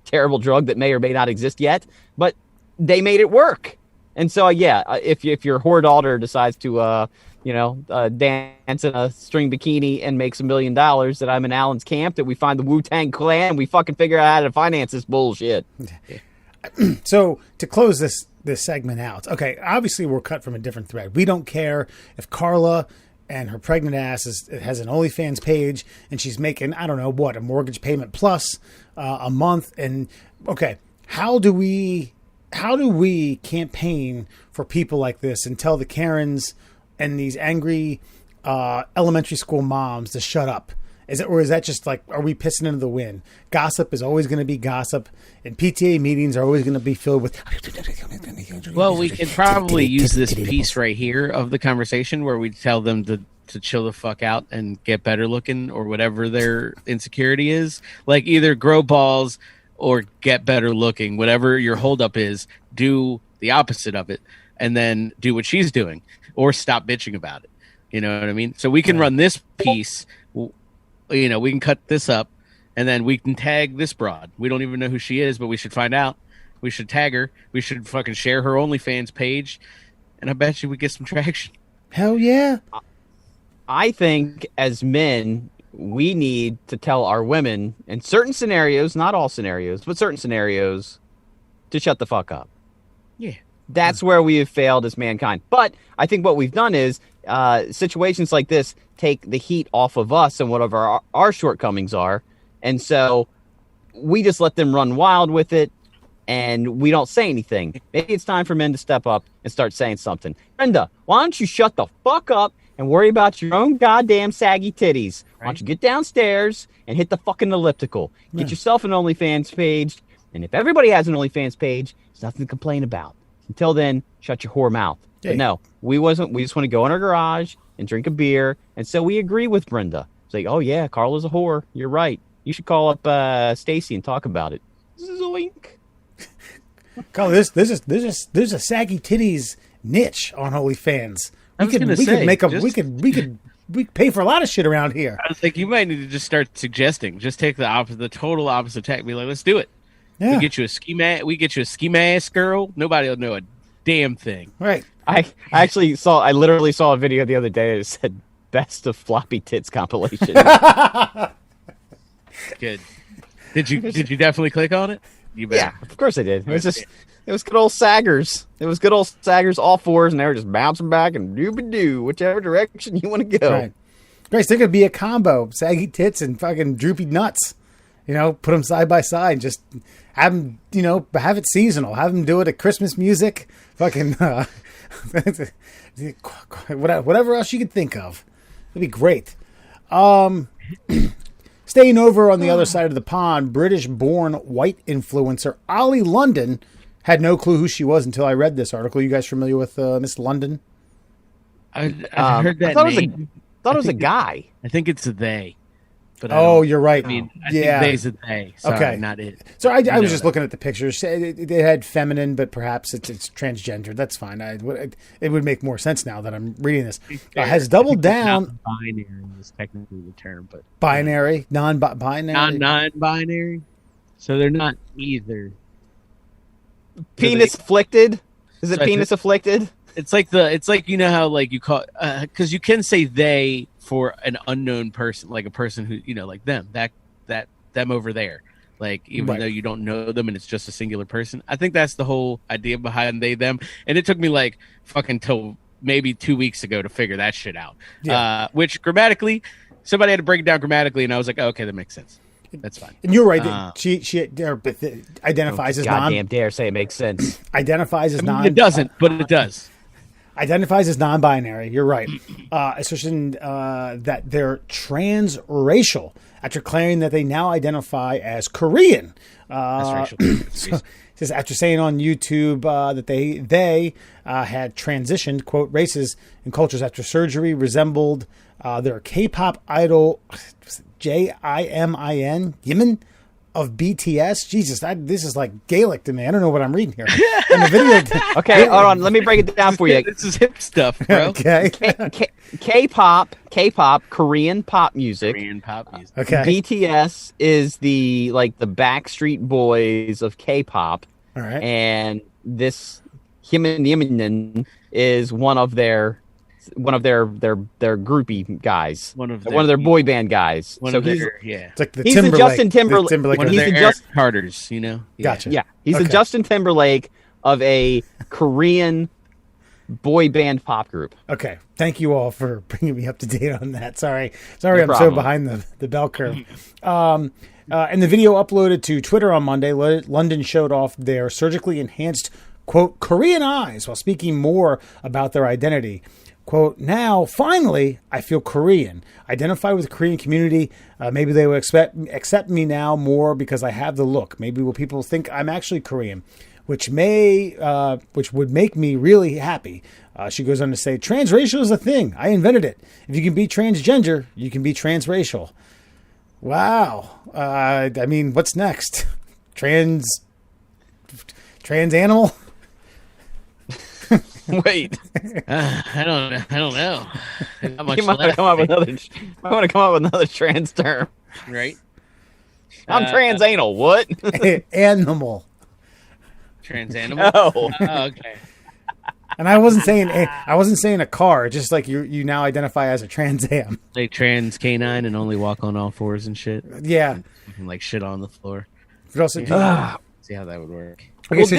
terrible drug that may or may not exist yet, but they made it work. And so, if your whore daughter decides to, dance in a string bikini and makes $1 million, that I'm in Alan's camp, that we find the Wu-Tang Clan, we fucking figure out how to finance this bullshit.
So to close this segment out, okay, obviously we're cut from a different thread. We don't care if Carla and her pregnant ass has an OnlyFans page and she's making, I don't know what, a mortgage payment plus a month. And okay, how do we how do we campaign for people like this and tell the Karens and these angry elementary school moms to shut up? Or is that just like, are we pissing into the wind? Gossip is always going to be gossip, and PTA meetings are always going to be filled with.
Well, we can probably use this piece right here of the conversation where we tell them to chill the fuck out and get better looking, or whatever their insecurity is. Like, either grow balls or get better looking. Whatever your holdup is, do the opposite of it, and then do what she's doing, or stop bitching about it. You know what I mean? So we can run this piece. We can cut this up, and then we can tag this broad. We don't even know who she is, but we should find out. We should tag her. We should fucking share her OnlyFans page, and I bet you we get some traction.
Hell yeah.
I think as men, we need to tell our women in certain scenarios, not all scenarios, but certain scenarios, to shut the fuck up.
Yeah.
That's where we have failed as mankind. But I think what we've done is situations like this take the heat off of us and whatever our shortcomings are. And so we just let them run wild with it, and we don't say anything. Maybe it's time for men to step up and start saying something. Brenda, why don't you shut the fuck up and worry about your own goddamn saggy titties? Why don't you get downstairs and hit the fucking elliptical? Get yourself an OnlyFans page. And if everybody has an OnlyFans page, there's nothing to complain about. Until then, shut your whore mouth. But no, we just want to go in our garage and drink a beer. And so we agree with Brenda. It's like, oh yeah, Carla's a whore. You're right. You should call up Stacy and talk about it. Zoink.
Carla, there's a saggy titties niche on OnlyFans. We could pay for a lot of shit around here.
I was like, you might need to just start suggesting. Just take the total opposite tack. Be like, let's do it. Yeah. We get you a ski mask girl. Nobody will know a damn thing.
Right.
I literally saw a video the other day that said best of floppy tits compilation.
Good. Did you definitely click on it? You bet.
Yeah, of course I did. It was good old saggers. It was good old saggers, all fours, and they were just bouncing back and doo-ba-doo, whichever direction you want to go.
Right. Grace, there could be a combo, saggy tits and fucking droopy nuts. Put them side by side and just have them, have it seasonal. Have them do it at Christmas music. Fucking, whatever else you could think of. It'd be great. Staying over on the other side of the pond, British-born white influencer Ollie London had no clue who she was until I read this article. You guys familiar with Miss London?
I heard that name.
I thought it was a guy.
I think it's a they. But
you're right.
I think they's a they. Sorry, okay. Not it.
So I was just looking at the pictures. They had feminine, but perhaps it's transgender. That's fine. It would make more sense now that I'm reading this. Has doubled down.
Binary is technically the term, but
binary, non-binary,
non-binary. So they're not either.
Penis afflicted? Is it penis afflicted?
It's like you know how like you call because you can say they for an unknown person, like a person who like them, that them over there, like even though you don't know them and it's just a singular person. I think that's the whole idea behind they them, and it took me like fucking till maybe 2 weeks ago to figure that shit out. Yeah. Which grammatically, somebody had to break it down grammatically, and I was like, oh, okay, that makes sense. That's fine.
And you're right. She identifies as
goddamn dare say it makes sense.
Identifies as
It doesn't, but it does.
Identifies as non-binary. You're right. Assertion that they're transracial after claiming that they now identify as Korean.
That's racial.
Says after saying on YouTube that they had transitioned, quote, races and cultures after surgery resembled their K-pop idol Jimin of BTS. Jesus, this is like Gaelic to me. I don't know what I'm reading here. And the video.
Okay, hold on. Let me break it down for you.
This is hip stuff, bro.
Okay.
K-pop, Korean pop music.
Okay.
BTS is the Backstreet Boys of K-pop.
All right.
And this Jimin is one of their groupie guys, one of their boy band guys.
It's like
he's the Justin Timberlake.
One of their Eric Carters,
Gotcha.
Yeah, he's the Justin Timberlake of a Korean boy band pop group.
Okay, thank you all for bringing me up to date on that. Sorry, I'm
problem.
so behind the bell curve. In the video uploaded to Twitter on Monday, London showed off their surgically enhanced, quote, Korean eyes while speaking more about their identity. Quote, now, finally, I feel Korean. Identify with the Korean community. Maybe they will accept me now more because I have the look. Maybe will people think I'm actually Korean, which would make me really happy. She goes on to say, transracial is a thing. I invented it. If you can be transgender, you can be transracial. Wow. I mean, what's next? Trans animal?
Wait, I don't know.
You might want to come up with another trans term,
right?
I'm trans anal. What?
Animal.
Trans animal.
Oh,
okay.
And I wasn't saying a car. Just like you now identify as a Trans Am.
Like trans canine and only walk on all fours and shit.
Yeah.
And like shit on the floor.
But also,
see how that would work.
Okay, so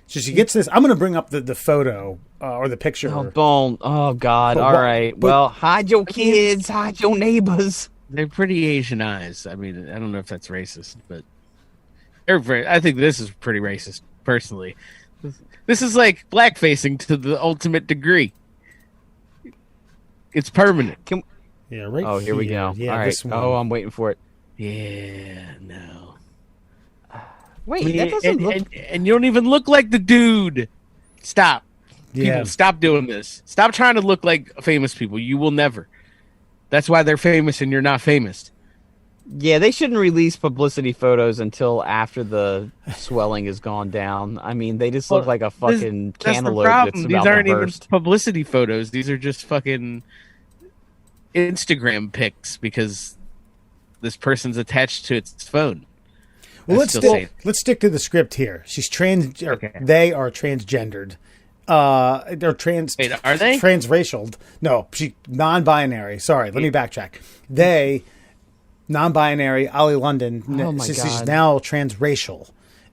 she gets this. I'm going to bring up the photo or the picture.
Oh God! All right. Well, hide your kids, hide your neighbors.
They're pretty Asian eyes. I mean, I don't know if that's racist, but I think this is pretty racist, personally. This is like blackfacing to the ultimate degree. It's permanent.
Yeah, right.
Oh, here we go.
Yeah,
all right. Oh, I'm waiting for it.
Yeah, no.
Wait, that doesn't look...
And you don't even look like the dude. Stop.
Yeah.
People, stop doing this. Stop trying to look like famous people. You will never. That's why they're famous and you're not famous.
Yeah, they shouldn't release publicity photos until after the swelling has gone down. I mean, they just look like a fucking cantaloupe that's about to burst.
These aren't even publicity photos. These are just fucking Instagram pics because this person's attached to its phone.
Well, let's stick to the script here. She's trans. Okay. They are transgendered. They're trans.
Wait, are they
transracial? No, she non-binary. Sorry, let me backtrack. They non-binary. Ollie London.
Oh my God.
She's now transracial,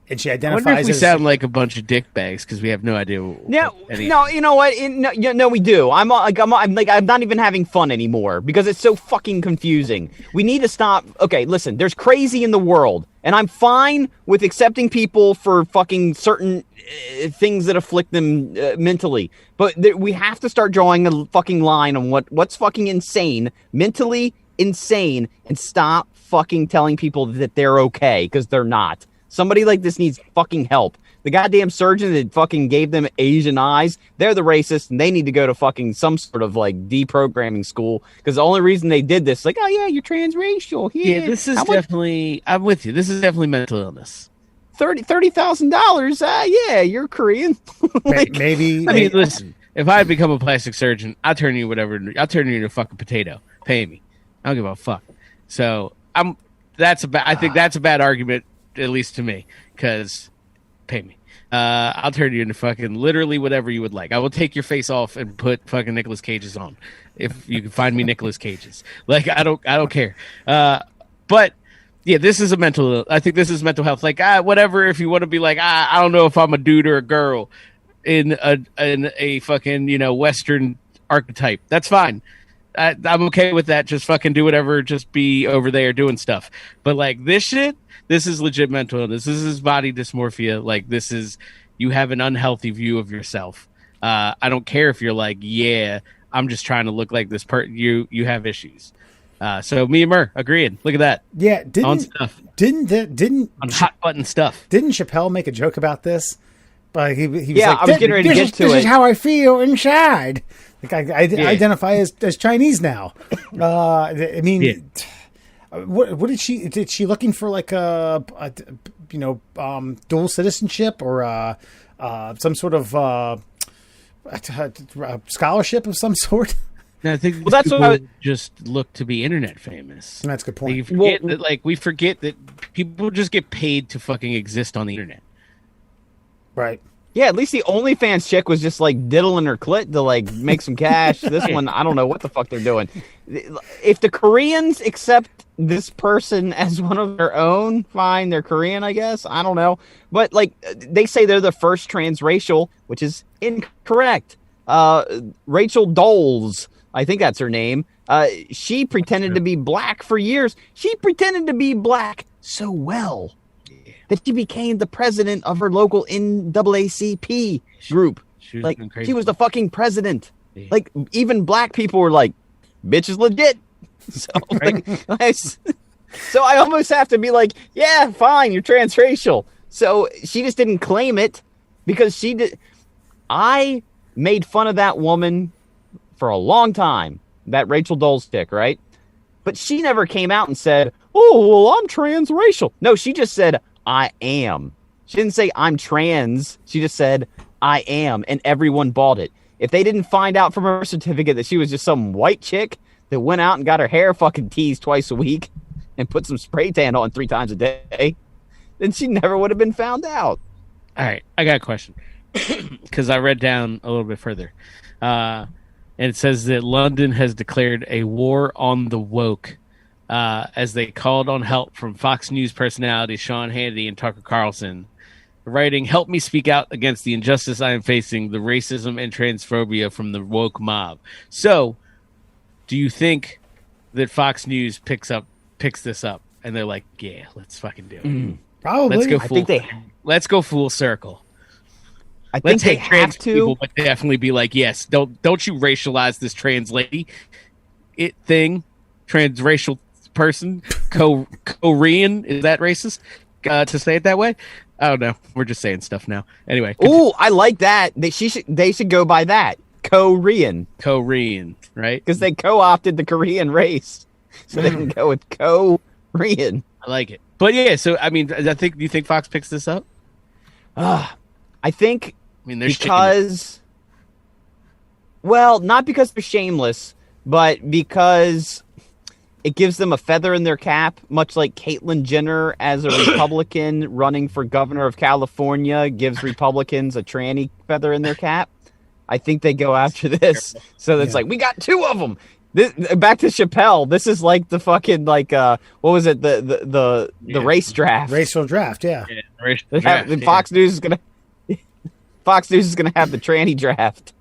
and she identifies.
I wonder if we sound like a bunch of dick bags because we have no idea.
No, you know what? No, we do. I'm not even having fun anymore because it's so fucking confusing. We need to stop. Okay, listen. There's crazy in the world. And I'm fine with accepting people for fucking certain things that afflict them mentally. But we have to start drawing a fucking line on what's fucking insane, mentally insane, and stop fucking telling people that they're okay, because they're not. Somebody like this needs fucking help. The goddamn surgeon that fucking gave them Asian eyes, they're the racist, and they need to go to fucking some sort of, like, deprogramming school, because the only reason they did this, like, oh, yeah, you're transracial.
Yeah, this is definitely, I'm with you, this is definitely mental illness.
$30,000, yeah, you're Korean.
Maybe.
I mean, listen, if I had become a plastic surgeon, I'll turn you into a fucking potato. Pay me. I don't give a fuck. So, I think that's a bad argument, at least to me, because pay me. I'll turn you into fucking literally whatever you would like. I will take your face off and put fucking Nicolas Cage's on, if you can find me Nicolas Cage's. Like, I don't care. But yeah, I think this is mental health. Like, whatever. If you want to be like, I don't know if I'm a dude or a girl in a fucking Western archetype. That's fine. I'm okay with that. Just fucking do whatever. Just be over there doing stuff. But like this shit. This is legit mental illness. This is body dysmorphia. Like, this is, you have an unhealthy view of yourself. I don't care if you're like, yeah, I'm just trying to look like this you have issues. So me and Murr agreeing. Look at that.
Yeah,
didn't on hot button stuff.
Didn't Chappelle make a joke about this? But he was
like,
I was getting ready to get to it. This is how I feel inside. Like I identify as Chinese now. I mean. Yeah. What did she looking for, like a dual citizenship or some sort of scholarship of some sort?
No, I think that's what I just look to be internet famous.
And that's a good point.
We forget that people just get paid to fucking exist on the internet.
Right.
Yeah, at least the OnlyFans chick was just like diddling her clit to like make some cash. This one, I don't know what the fuck they're doing. If the Koreans accept this person as one of their own, fine, they're Korean, I guess. I don't know. But like they say they're the first transracial, which is incorrect. Rachel Doles I think that's her name. She pretended to be black for years. She pretended to be black so well that she became the president of her local NAACP group. She was the fucking president. Yeah. Like, even black people were like, bitch is legit. So, so I almost have to be like, yeah, fine, you're transracial. So she just didn't claim it because she did. I made fun of that woman for a long time, that Rachel Dolezal stick, right? But she never came out and said, oh, well, I'm transracial. No, she just said, I am. She didn't say I'm trans. She just said, I am. And everyone bought it. If they didn't find out from her certificate that she was just some white chick that went out and got her hair fucking teased twice a week and put some spray tan on 3 times a day, then she never would have been found out.
All right, I got a question. Because I read down a little bit further. And it says that London has declared a war on the woke as they called on help from Fox News personalities Sean Hannity and Tucker Carlson. Writing, help me speak out against the injustice I am facing, the racism and transphobia from the woke mob. So, do you think that Fox News picks this up and they're like, yeah, let's fucking do it?
Probably.
Let's go full circle.
I think they have to,
people, but definitely be like, yes, don't you racialize this trans lady transracial person, Korean, is that racist to say it that way? I don't know. We're just saying stuff now. Anyway.
Oh, I like that. They should go by that. Korean,
right?
Because they co-opted the Korean race, so they can go with Korean.
I like it. But yeah, so I mean, do you think Fox picks this up?
I think because, not because they're shameless, but because it gives them a feather in their cap, much like Caitlyn Jenner as a Republican running for governor of California gives Republicans a tranny feather in their cap. I think they go after this. So it's like, we got 2 of them. Back to Chappelle. This is like the fucking what was it? The race draft.
Racial draft, yeah.
Racial draft,
Fox News is gonna have the tranny draft.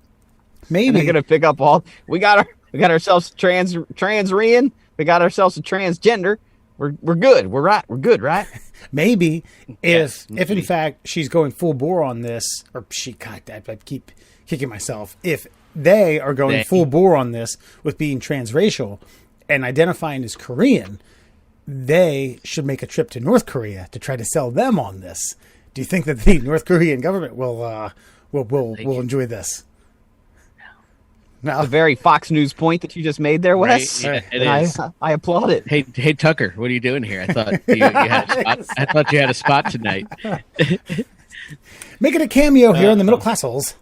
Maybe
and they're gonna pick up all. We got ourselves transrian. We got ourselves a transgender. We're good. We're good, right?
Maybe if in fact she's going full bore on this, or I keep kicking myself. If they are going full bore on this with being transracial and identifying as Korean, they should make a trip to North Korea to try to sell them on this. Do you think that the North Korean government will enjoy this?
No. A very Fox News point that you just made there, Wes.
Right. Yeah, it is.
I applaud it.
Hey, Tucker, what are you doing here? I thought you had a spot. I thought you had a spot tonight.
Making a cameo here in the middle Classholes.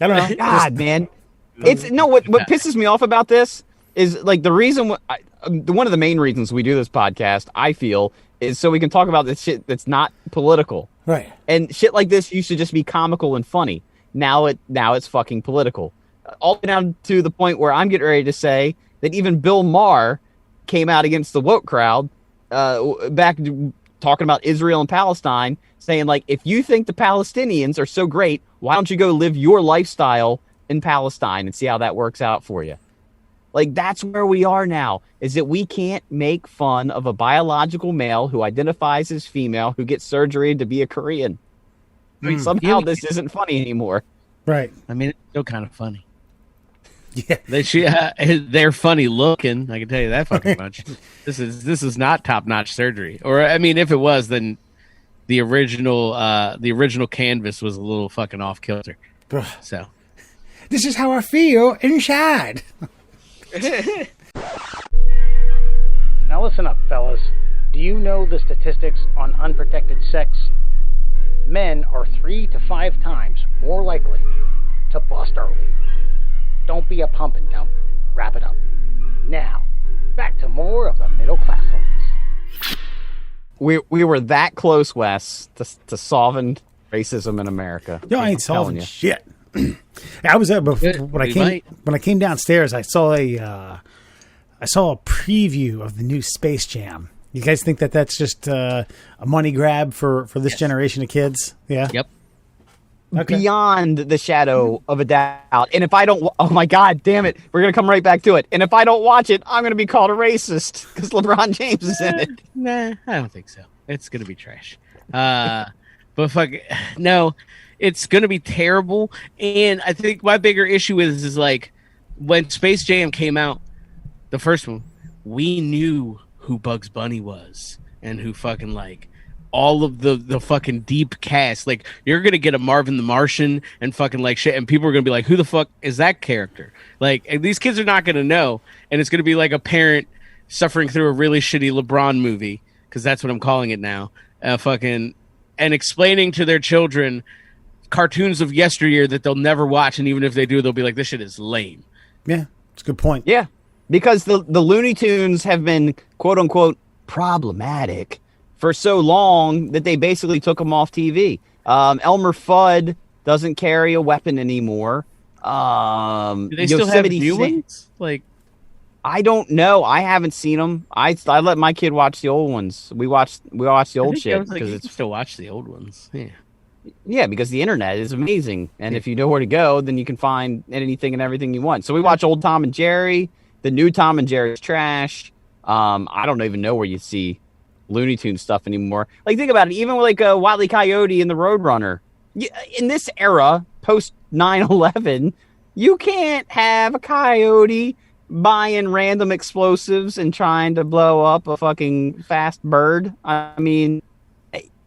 I don't know.
God, man. It's what pisses me off about this is like the reason one of the main reasons we do this podcast, I feel, is so we can talk about this shit that's not political.
Right.
And shit like this used to just be comical and funny. Now it's fucking political. All the way down to the point where I'm getting ready to say that even Bill Maher came out against the woke crowd back talking about Israel and Palestine, saying, like, if you think the Palestinians are so great, why don't you go live your lifestyle in Palestine and see how that works out for you? Like, that's where we are now, is that we can't make fun of a biological male who identifies as female who gets surgery to be a Korean. I mean, somehow this isn't funny anymore.
Right.
I mean, it's still kind of funny.
Yeah,
they're funny looking. I can tell you that fucking much. This is not top notch surgery. Or I mean, if it was, then the original canvas was a little fucking off kilter. So
this is how I feel inside.
Now listen up, fellas. Do you know the statistics on unprotected sex? Men are 3 to 5 times more likely to bust early. Don't be a pump and dump. Wrap it up. Now, back to more of the middle Classholes.
We were that close, Wes, to solving racism in America.
No, I ain't solving shit. I was there when I came downstairs. I saw a preview of the new Space Jam. You guys think that that's just a money grab for this generation of kids? Yeah.
Yep.
beyond the shadow of a doubt. And if I don't, oh my God, damn it, we're gonna come right back to it. And if I don't watch it, I'm gonna be called a racist because LeBron James is in it.
Nah, I don't think so. It's gonna be trash. But fuck no, it's gonna be terrible. And I think my bigger issue is like when Space Jam came out, the first one, we knew who Bugs Bunny was and who fucking like all of the fucking deep cast. Like you're gonna get a Marvin the Martian and fucking like shit, and people are gonna be like, who the fuck is that character? Like, and these kids are not gonna know, and it's gonna be like a parent suffering through a really shitty LeBron movie, because that's what I'm calling it now. Fucking and explaining to their children cartoons of yesteryear that they'll never watch, and even if they do, they'll be like, this shit is lame.
Yeah, it's a good point.
Yeah, because the Looney Tunes have been quote unquote problematic for so long that they basically took them off TV. Elmer Fudd doesn't carry a weapon anymore.
Do they still have new ones? Like,
I don't know. I haven't seen them. I let my kid watch the old ones. We watched the old shit
because it's still watch the old ones. Yeah.
Yeah, because the internet is amazing, and if you know where to go, then you can find anything and everything you want. So we watch old Tom and Jerry. The new Tom and Jerry is trash. I don't even know where you see Looney Tunes stuff anymore. Like, think about it. Even with like Wile E. Coyote and the Roadrunner, in this era, post 9/11, you can't have a coyote buying random explosives and trying to blow up a fucking fast bird. I mean,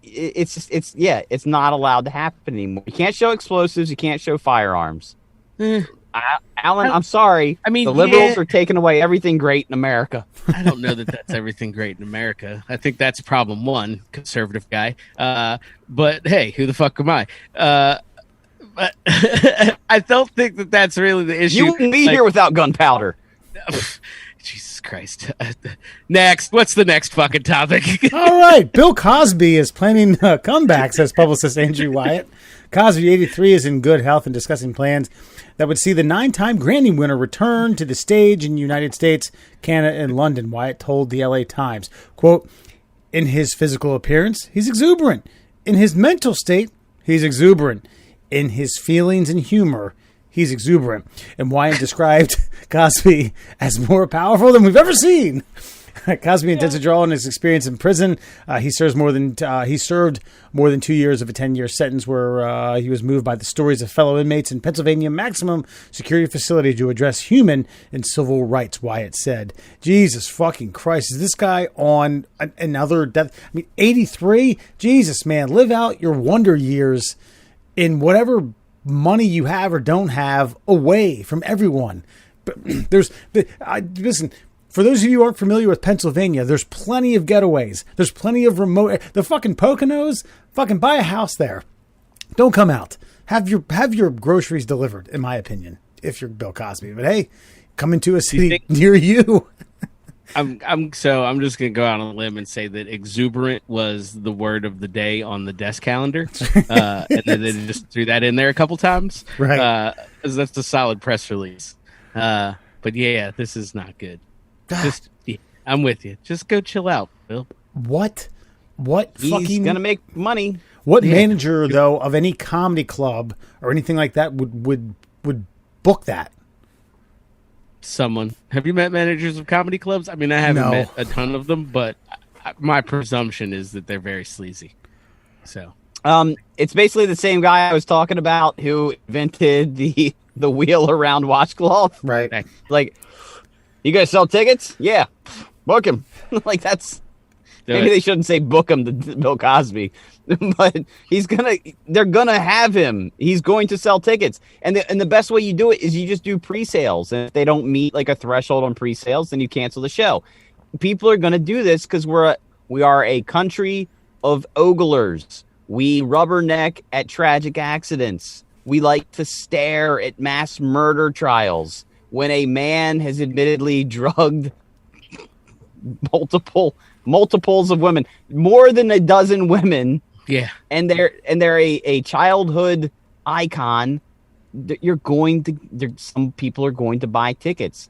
it's not allowed to happen anymore. You can't show explosives. You can't show firearms. Alan, I'm sorry. I mean, the liberals are taking away everything great in America.
I don't know that that's everything great in America. I think that's problem one, conservative guy. But hey, who the fuck am I? But I don't think that that's really the issue.
You wouldn't be here without gunpowder.
Jesus Christ. Next. What's the next fucking topic?
All right. Bill Cosby is planning a comeback, says publicist Andrew Wyatt. Cosby, 83, is in good health and discussing plans that would see the 9-time Grammy winner return to the stage in the United States, Canada, and London. Wyatt told the LA Times, quote, in his physical appearance, he's exuberant. In his mental state, he's exuberant. In his feelings and humor, he's exuberant. And Wyatt described Cosby as more powerful than we've ever seen. Cosby intends to draw on his experience in prison. He served more than 2 years of a 10-year sentence where he was moved by the stories of fellow inmates in Pennsylvania maximum security facility to address human and civil rights, Wyatt said. Jesus fucking Christ. Is this guy on another death? I mean, 83? Jesus, man. Live out your wonder years in whatever money you have or don't have away from everyone. But listen, for those of you who aren't familiar with Pennsylvania, there's plenty of getaways. There's plenty of remote. The fucking Poconos, fucking buy a house there. Don't come out. Have your groceries delivered, in my opinion, if you're Bill Cosby. But hey, come into a city near you.
I'm just gonna go out on a limb and say that exuberant was the word of the day on the desk calendar, and then they just threw that in there a couple times.
Right,
that's a solid press release. But yeah, this is not good. I'm with you. Just go chill out, Bill.
What?
He's gonna make money.
What manager though of any comedy club or anything like that would book that?
Someone. Have you met managers of comedy clubs? I mean, I haven't met a ton of them, but my presumption is that they're very sleazy. So,
it's basically the same guy I was talking about who invented the wheel around washcloth.
Right.
Like, you guys sell tickets? Yeah, book him. Like that's maybe they shouldn't say book him to Bill Cosby, but they're gonna have him. He's going to sell tickets, and the best way you do it is you just do pre-sales. And if they don't meet like a threshold on pre-sales, then you cancel the show. People are gonna do this because we are a country of oglers. We rubberneck at tragic accidents. We like to stare at mass murder trials. When a man has admittedly drugged multiples of women, more than a dozen women, and they're a childhood icon, some people are going to buy tickets.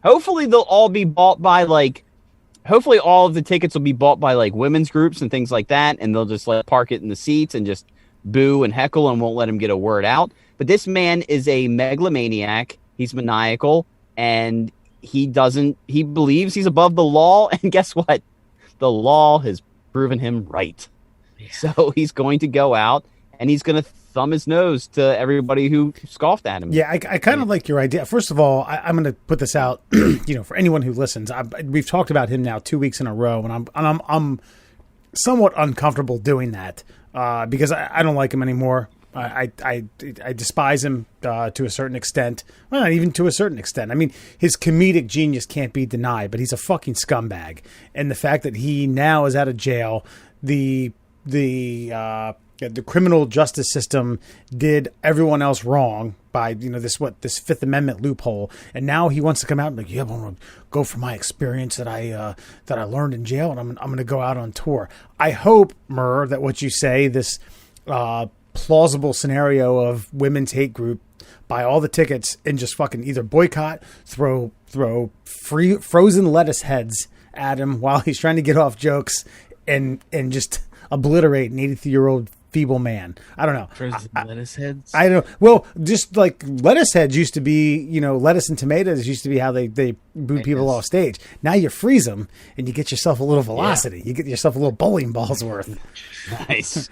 Hopefully they'll all be bought by hopefully all of the tickets will be bought by like women's groups and things like that, and they'll just like park it in the seats and just boo and heckle and won't let him get a word out. But this man is a megalomaniac. He's maniacal, and he believes he's above the law. And guess what? The law has proven him right. Yeah. So he's going to go out and he's going to thumb his nose to everybody who scoffed at him.
Yeah, I kind of like your idea. First of all, I'm going to put this out, for anyone who listens. We've talked about him now 2 weeks in a row, and I'm somewhat uncomfortable doing that because I don't like him anymore. I despise him to a certain extent. Well, not even to a certain extent. I mean, his comedic genius can't be denied, but he's a fucking scumbag. And the fact that he now is out of jail, the criminal justice system did everyone else wrong by this Fifth Amendment loophole, and now he wants to come out and be like, yeah, I'm gonna go for my experience that I learned in jail, and I'm gonna go out on tour. I hope, Murr, that what you say, this plausible scenario of women's hate group, buy all the tickets and just fucking either boycott, throw free frozen lettuce heads at him while he's trying to get off jokes, and just obliterate an 83-year-old feeble man. I don't know.
Frozen lettuce heads?
I don't know. Well, just like lettuce heads used to be, lettuce and tomatoes used to be how they booed people off stage. Now you freeze them and you get yourself a little velocity. Yeah. You get yourself a little bowling ball's worth.
Nice.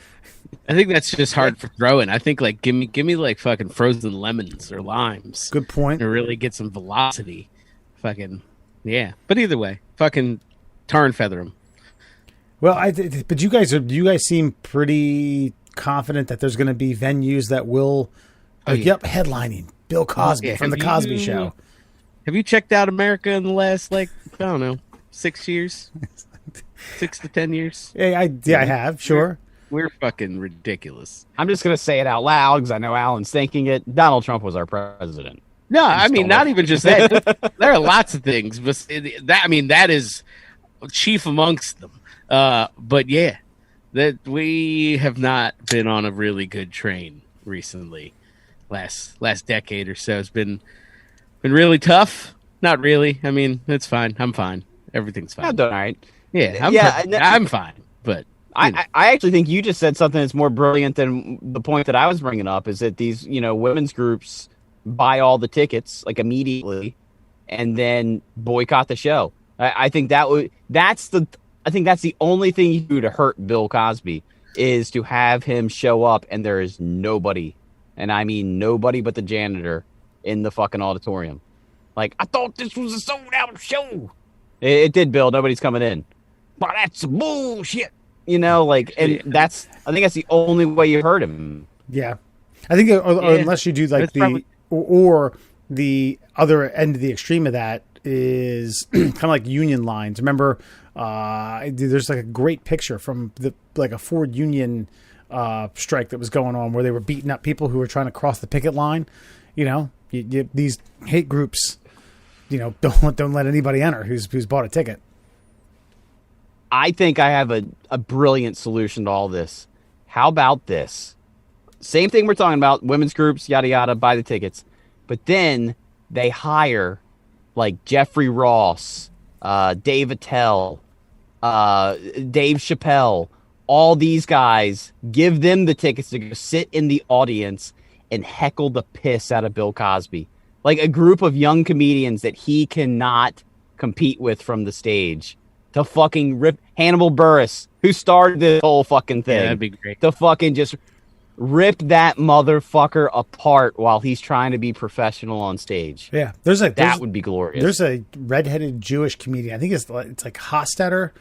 I think that's just hard for throwing. I think like give me like fucking frozen lemons or limes.
Good point.
To really get some velocity. Fucking yeah. But either way, fucking tar and feather them.
Well, but you guys seem pretty confident that there's going to be venues that will, headlining Bill Cosby from the Cosby Show.
Have you checked out America in the last 6 years, 6 to 10 years?
I have, sure.
We're fucking ridiculous.
I'm just going to say it out loud because I know Alan's thinking it. Donald Trump was our president.
No, I mean, not even just that. There are lots of things, but that is chief amongst them. But yeah, that we have not been on a really good train recently. Last decade or so has been really tough. Not really. I mean, it's fine. I'm fine. Everything's fine.
I'm doing all right.
Yeah, I'm fine. But
I actually think you just said something that's more brilliant than the point that I was bringing up. Is that these women's groups buy all the tickets immediately, and then boycott the show. I think that's the only thing you do to hurt Bill Cosby is to have him show up and there is nobody, and I mean nobody but the janitor in the fucking auditorium. Like, I thought this was a sold out show. It did, Bill. Nobody's coming in. But that's bullshit. And I think that's the only way you hurt him.
Yeah. I think or unless you do or the other end of the extreme of that is kind of like union lines. Remember, there's a great picture from a Ford union strike that was going on where they were beating up people who were trying to cross the picket line. These hate groups, don't let anybody enter who's bought a ticket.
I think I have a brilliant solution to all this. How about this? Same thing we're talking about, women's groups, yada yada, buy the tickets, but then they hire like Jeffrey Ross, Dave Attell, Dave Chappelle, all these guys, give them the tickets to go sit in the audience and heckle the piss out of Bill Cosby. Like a group of young comedians that he cannot compete with from the stage. To fucking rip Hannibal Buress, who started this whole fucking thing.
Yeah, that'd be great.
To fucking just rip that motherfucker apart while he's trying to be professional on stage.
Yeah,
that would be glorious.
There's a redheaded Jewish comedian. I think it's like Hostetter,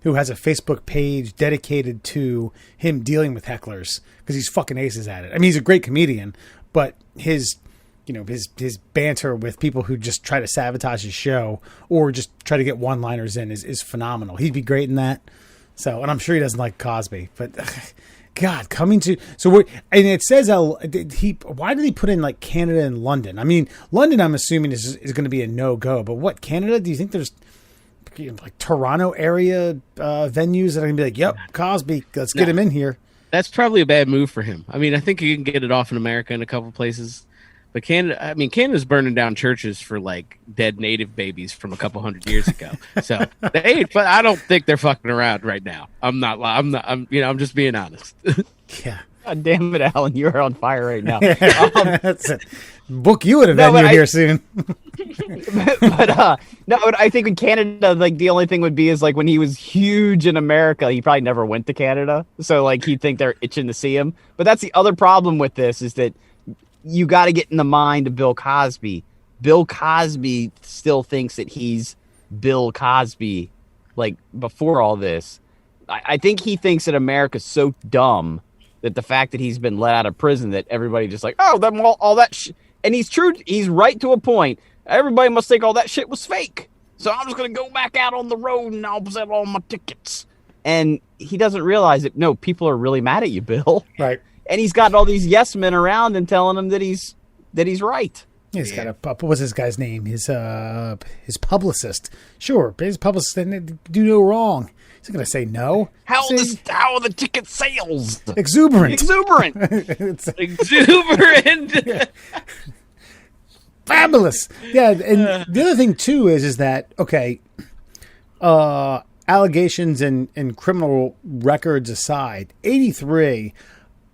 who has a Facebook page dedicated to him dealing with hecklers because he's fucking aces at it. I mean, he's a great comedian, but his banter with people who just try to sabotage his show or just try to get one-liners in is phenomenal. He'd be great in that. So, and I'm sure he doesn't like Cosby, but God, and it says why did he put in like Canada and London? I mean, London, I'm assuming is going to be a no-go, but what, Canada? Do you think there's like Toronto area venues that are going to be like, yep, Cosby, let's get him in here?
That's probably a bad move for him. I mean, I think you can get it off in America in a couple places. But Canada's burning down churches for like dead native babies from a couple hundred years ago. So I don't think they're fucking around right now. I'm just being honest.
Yeah.
God damn it, Alan, you are on fire right now.
That's it. Book you at a venue here soon.
but I think in Canada, like the only thing would be is like when he was huge in America, he probably never went to Canada, so like he'd think they're itching to see him. But that's the other problem with this is that you got to get in the mind of Bill Cosby. Bill Cosby still thinks that he's Bill Cosby, like before all this. I think he thinks that America's so dumb that the fact that he's been let out of prison that everybody just like, oh, that all that and he's true. He's right to a point. Everybody must think all that shit was fake. So I'm just going to go back out on the road and I'll sell all my tickets. And he doesn't realize that, no, people are really mad at you, Bill.
Right.
And he's got all these yes men around and telling him that he's right.
He's got what was this guy's name? His publicist. Sure, but his publicist didn't do no wrong. He's going to say no.
How are the ticket sales?
Exuberant.
Exuberant.
Fabulous. Yeah, and the other thing too is that okay, allegations and criminal records aside, 83.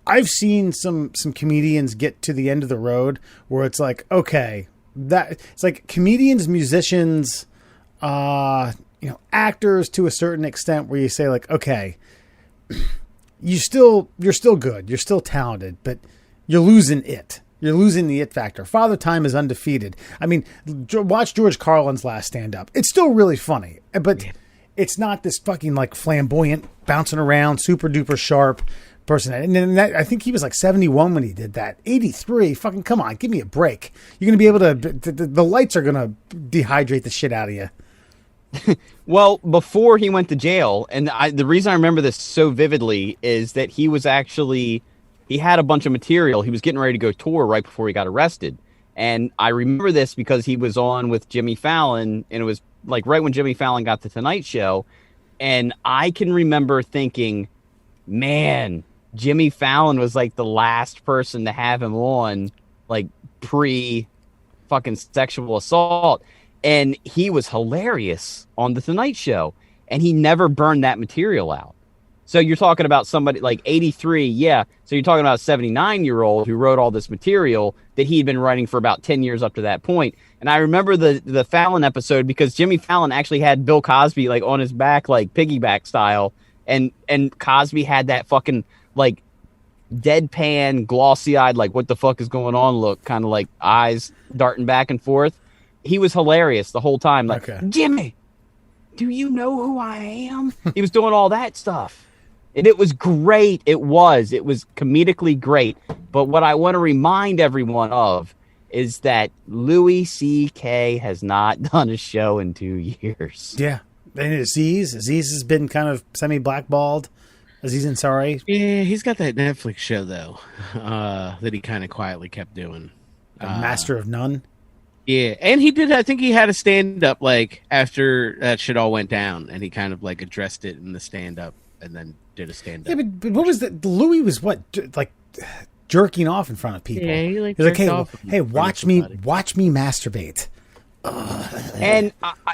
I've seen some comedians get to the end of the road where it's like, okay, that it's like comedians, musicians, actors to a certain extent where you say like, okay, you're still good. You're still talented, but you're losing it. You're losing the it factor. Father Time is undefeated. I mean, watch George Carlin's last stand-up. It's still really funny, but it's not this fucking like flamboyant, bouncing around, super duper sharp person. And then I think he was like 71 when he did that. 83, fucking come on, give me a break. You're going to be able to, the lights are going to dehydrate the shit out of you.
Well, before he went to jail, and the reason I remember this so vividly is that he had a bunch of material. He was getting ready to go tour right before he got arrested. And I remember this because he was on with Jimmy Fallon, and it was like right when Jimmy Fallon got the Tonight Show. And I can remember thinking, man, Jimmy Fallon was like the last person to have him on, like pre-fucking sexual assault. And he was hilarious on the Tonight Show. And he never burned that material out. So you're talking about somebody like 83, yeah. So you're talking about a 79-year-old who wrote all this material that he'd been writing for about 10 years up to that point. And I remember the Fallon episode because Jimmy Fallon actually had Bill Cosby like on his back, like piggyback style. And Cosby had that fucking like deadpan, glossy-eyed, like what the fuck is going on look, kind of like eyes darting back and forth. He was hilarious the whole time. Like, okay. Jimmy, do you know who I am? He was doing all that stuff. And it was great. It was comedically great. But what I want to remind everyone of is that Louis C.K. has not done a show in 2 years.
Yeah. And Aziz has been kind of semi-blackballed. Aziz Ansari.
Yeah, he's got that Netflix show, though, that he kind of quietly kept doing.
Master of None.
Yeah, and he did, I think he had a stand-up, like, after that shit all went down, and he kind of, like, addressed it in the stand-up, and then did a stand-up.
Yeah, but what was the... Louis was what? Like, jerking off in front of people.
Yeah, he
was like, hey, watch me masturbate.
And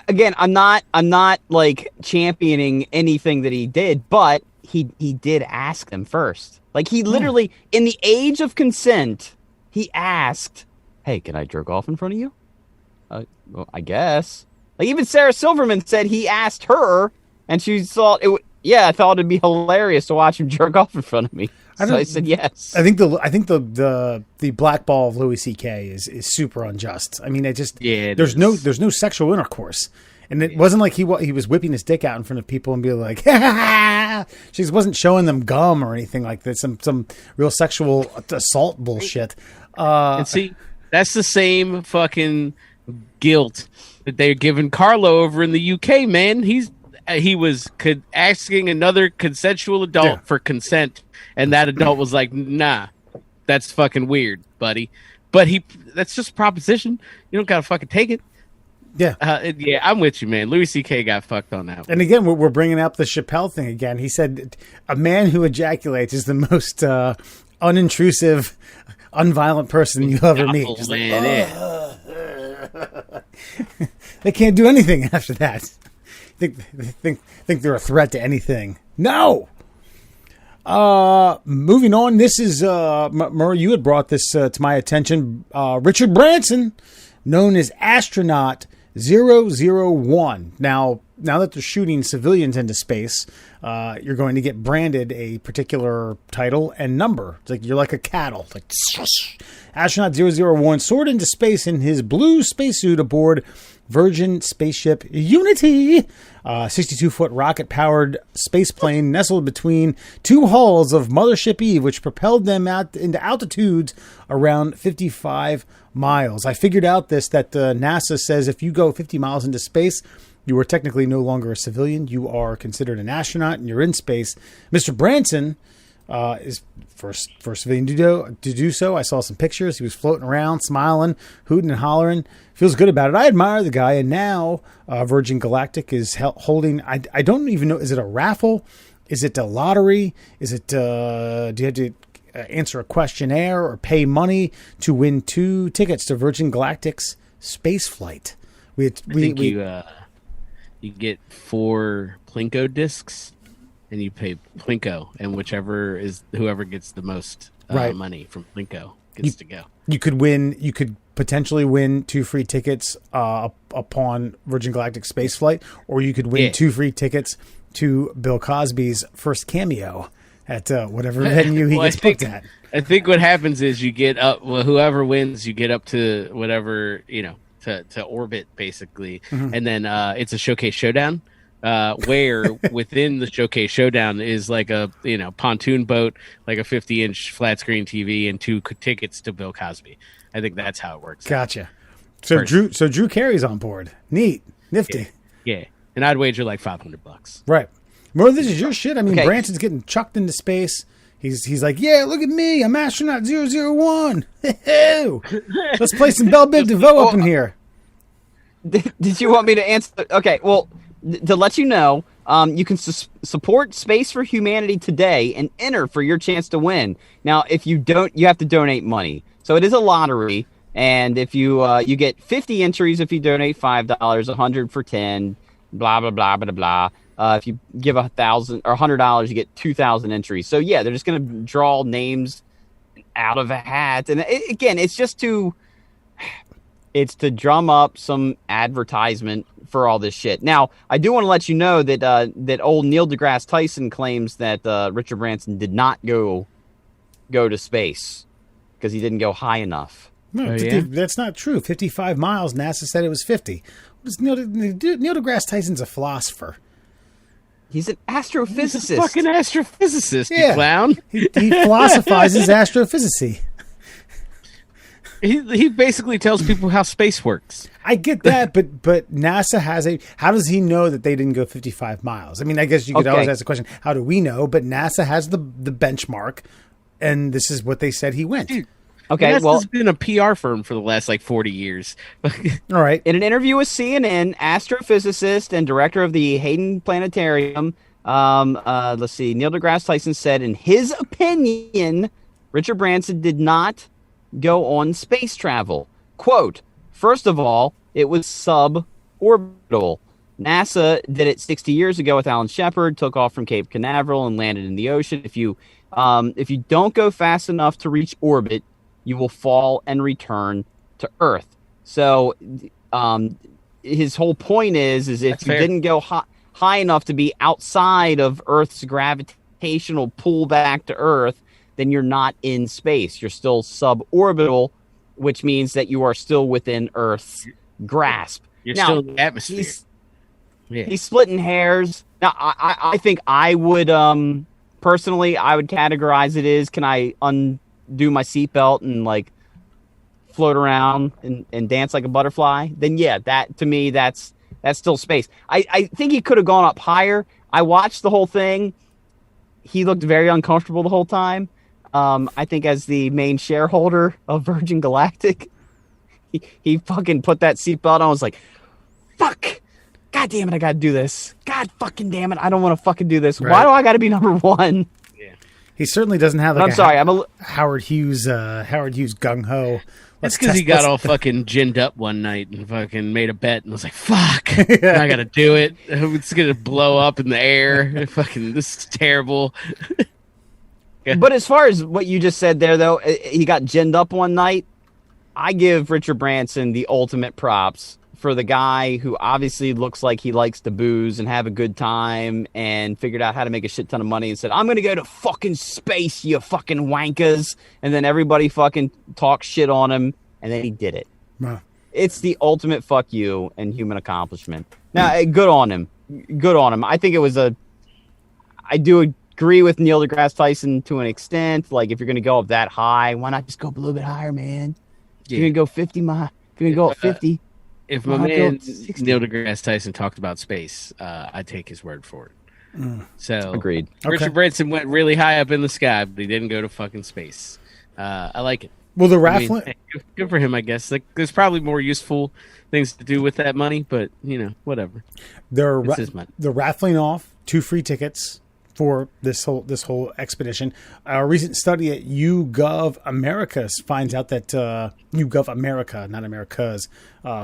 again, I'm not like championing anything that he did, but he did ask them first. Like he literally, in the age of consent, he asked, "Hey, can I jerk off in front of you?" Well, I guess. Like even Sarah Silverman said he asked her, and she thought it. I thought it'd be hilarious to watch him jerk off in front of me. So I said yes.
I think the blackball of Louis C.K. is super unjust. I mean, there's no sexual intercourse, and it wasn't like he was whipping his dick out in front of people and being like, she wasn't showing them gum or anything like that. Some real sexual assault bullshit.
And see, that's the same fucking guilt that they're giving Carlo over in the UK. Man, he was asking another consensual adult for consent. And that adult was like, nah, that's fucking weird, buddy. But that's just a proposition. You don't got to fucking take it.
Yeah.
I'm with you, man. Louis C.K. got fucked on that one.
And again, we're bringing up the Chappelle thing again. He said a man who ejaculates is the most unintrusive, unviolent person you'll ever meet. Just they can't do anything after that. Think they're a threat to anything. No! Moving on. This is Murray. You had brought this to my attention. Richard Branson, known as Astronaut 001. Now that they're shooting civilians into space, you're going to get branded a particular title and number. It's like you're like a cattle. Like Astronaut 001 soared into space in his blue spacesuit aboard Virgin spaceship Unity, 62-foot rocket-powered spaceplane nestled between two hulls of Mothership Eve, which propelled them out into altitudes around 55 miles. I figured out that NASA says if you go 50 miles into space, you are technically no longer a civilian. You are considered an astronaut, and you're in space. Mr. Branson is first civilian to do so. I saw some pictures. He was floating around, smiling, hooting and hollering. Feels good about it. I admire the guy. And now Virgin Galactic is holding, I don't even know, is it a raffle? Is it a lottery? Is it, do you have to answer a questionnaire or pay money to win 2 tickets to Virgin Galactic's space flight?
I think you get 4 Plinko discs. And you pay Plinko, and whoever gets the most money from Plinko gets to go. You
could potentially win 2 free tickets upon Virgin Galactic space flight, or you could win 2 free tickets to Bill Cosby's first cameo at whatever venue he gets booked at.
I think what happens is you get up. Well, whoever wins, you get up to whatever to orbit basically, and then it's a showcase showdown. Where within the showcase showdown is like a pontoon boat, like a 50-inch flat screen TV, and 2 tickets to Bill Cosby. I think that's how it works.
Gotcha. So Drew Carey's on board. Neat, nifty.
Yeah. And I'd wager like $500.
Right. More, this is your shit. I mean, Branson's getting chucked into space. He's like, yeah, look at me, I'm Astronaut 001. Let's play some Belle Biv DeVoe up in here.
Did you want me to answer? Okay, well. To let you know, you can support Space for Humanity today and enter for your chance to win. Now, if you don't, you have to donate money. So it is a lottery, and if you get 50 entries if you donate $5, 100 for 10, blah blah blah blah blah. If you give $1,000 or $100, you get 2,000 entries. So yeah, they're just going to draw names out of a hat, and it's just to drum up some advertisement for all this shit. Now, I do want to let you know that old Neil deGrasse Tyson claims that Richard Branson did not go to space because he didn't go high enough.
No, that's not true. 55 miles, NASA said it was 50. Neil deGrasse Tyson's a philosopher.
He's an astrophysicist.
He's a fucking astrophysicist, you clown.
He philosophizes astrophysics.
He basically tells people how space works.
I get that, but NASA has how does he know that they didn't go 55 miles? I mean, I guess you could always ask the question, how do we know? But NASA has the benchmark, and this is what they said he went.
Okay,
NASA's been a PR firm for the last 40 years.
All right.
In an interview with CNN, astrophysicist and director of the Hayden Planetarium, let's see, Neil deGrasse Tyson said, in his opinion, Richard Branson did not go on space travel. Quote, first of all, it was suborbital. NASA did it 60 years ago with Alan Shepard, took off from Cape Canaveral and landed in the ocean. If you don't go fast enough to reach orbit, you will fall and return to Earth. So his whole point is if That's you fair. Didn't go high enough to be outside of Earth's gravitational pull back to Earth, then you're not in space. You're still suborbital, which means that you are still within Earth's grasp.
You're still in the atmosphere.
He's splitting hairs. Now, I think I would, personally, I would categorize it as, can I undo my seatbelt and, float around and dance like a butterfly? Then, yeah, that, to me, that's still space. I think he could have gone up higher. I watched the whole thing. He looked very uncomfortable the whole time. I think as the main shareholder of Virgin Galactic, he fucking put that seatbelt on. I was like, fuck. God damn it, I gotta do this. God fucking damn it, I don't want to fucking do this. Right. Why do I gotta be number one?
Yeah. He certainly doesn't have Howard Hughes gung ho.
That's because he got all fucking ginned up one night and fucking made a bet and was like, fuck, I gotta do it. It's gonna blow up in the air. Fucking, this is terrible.
But as far as what you just said there, though, he got ginned up one night. I give Richard Branson the ultimate props for the guy who obviously looks like he likes to booze and have a good time and figured out how to make a shit ton of money and said, I'm going to go to fucking space, you fucking wankers. And then everybody fucking talks shit on him. And then he did it.
Wow.
It's the ultimate fuck you and human accomplishment. Now, good on him. Good on him. I think it was I do agree with Neil deGrasse Tyson to an extent. Like, if you're going to go up that high, why not just go up a little bit higher, man? Yeah. You're going to go 50 miles. If you're going to go up 50.
If my man Neil deGrasse Tyson talked about space, I'd take his word for it. So
agreed.
Richard Branson went really high up in the sky, but he didn't go to fucking space. I like it.
Well, the raffling,
good for him, I guess. Like, there's probably more useful things to do with that money, but whatever.
It's his money. They're raffling off 2 free tickets for this whole expedition. A recent study at YouGov America finds out that YouGov America, not Americas,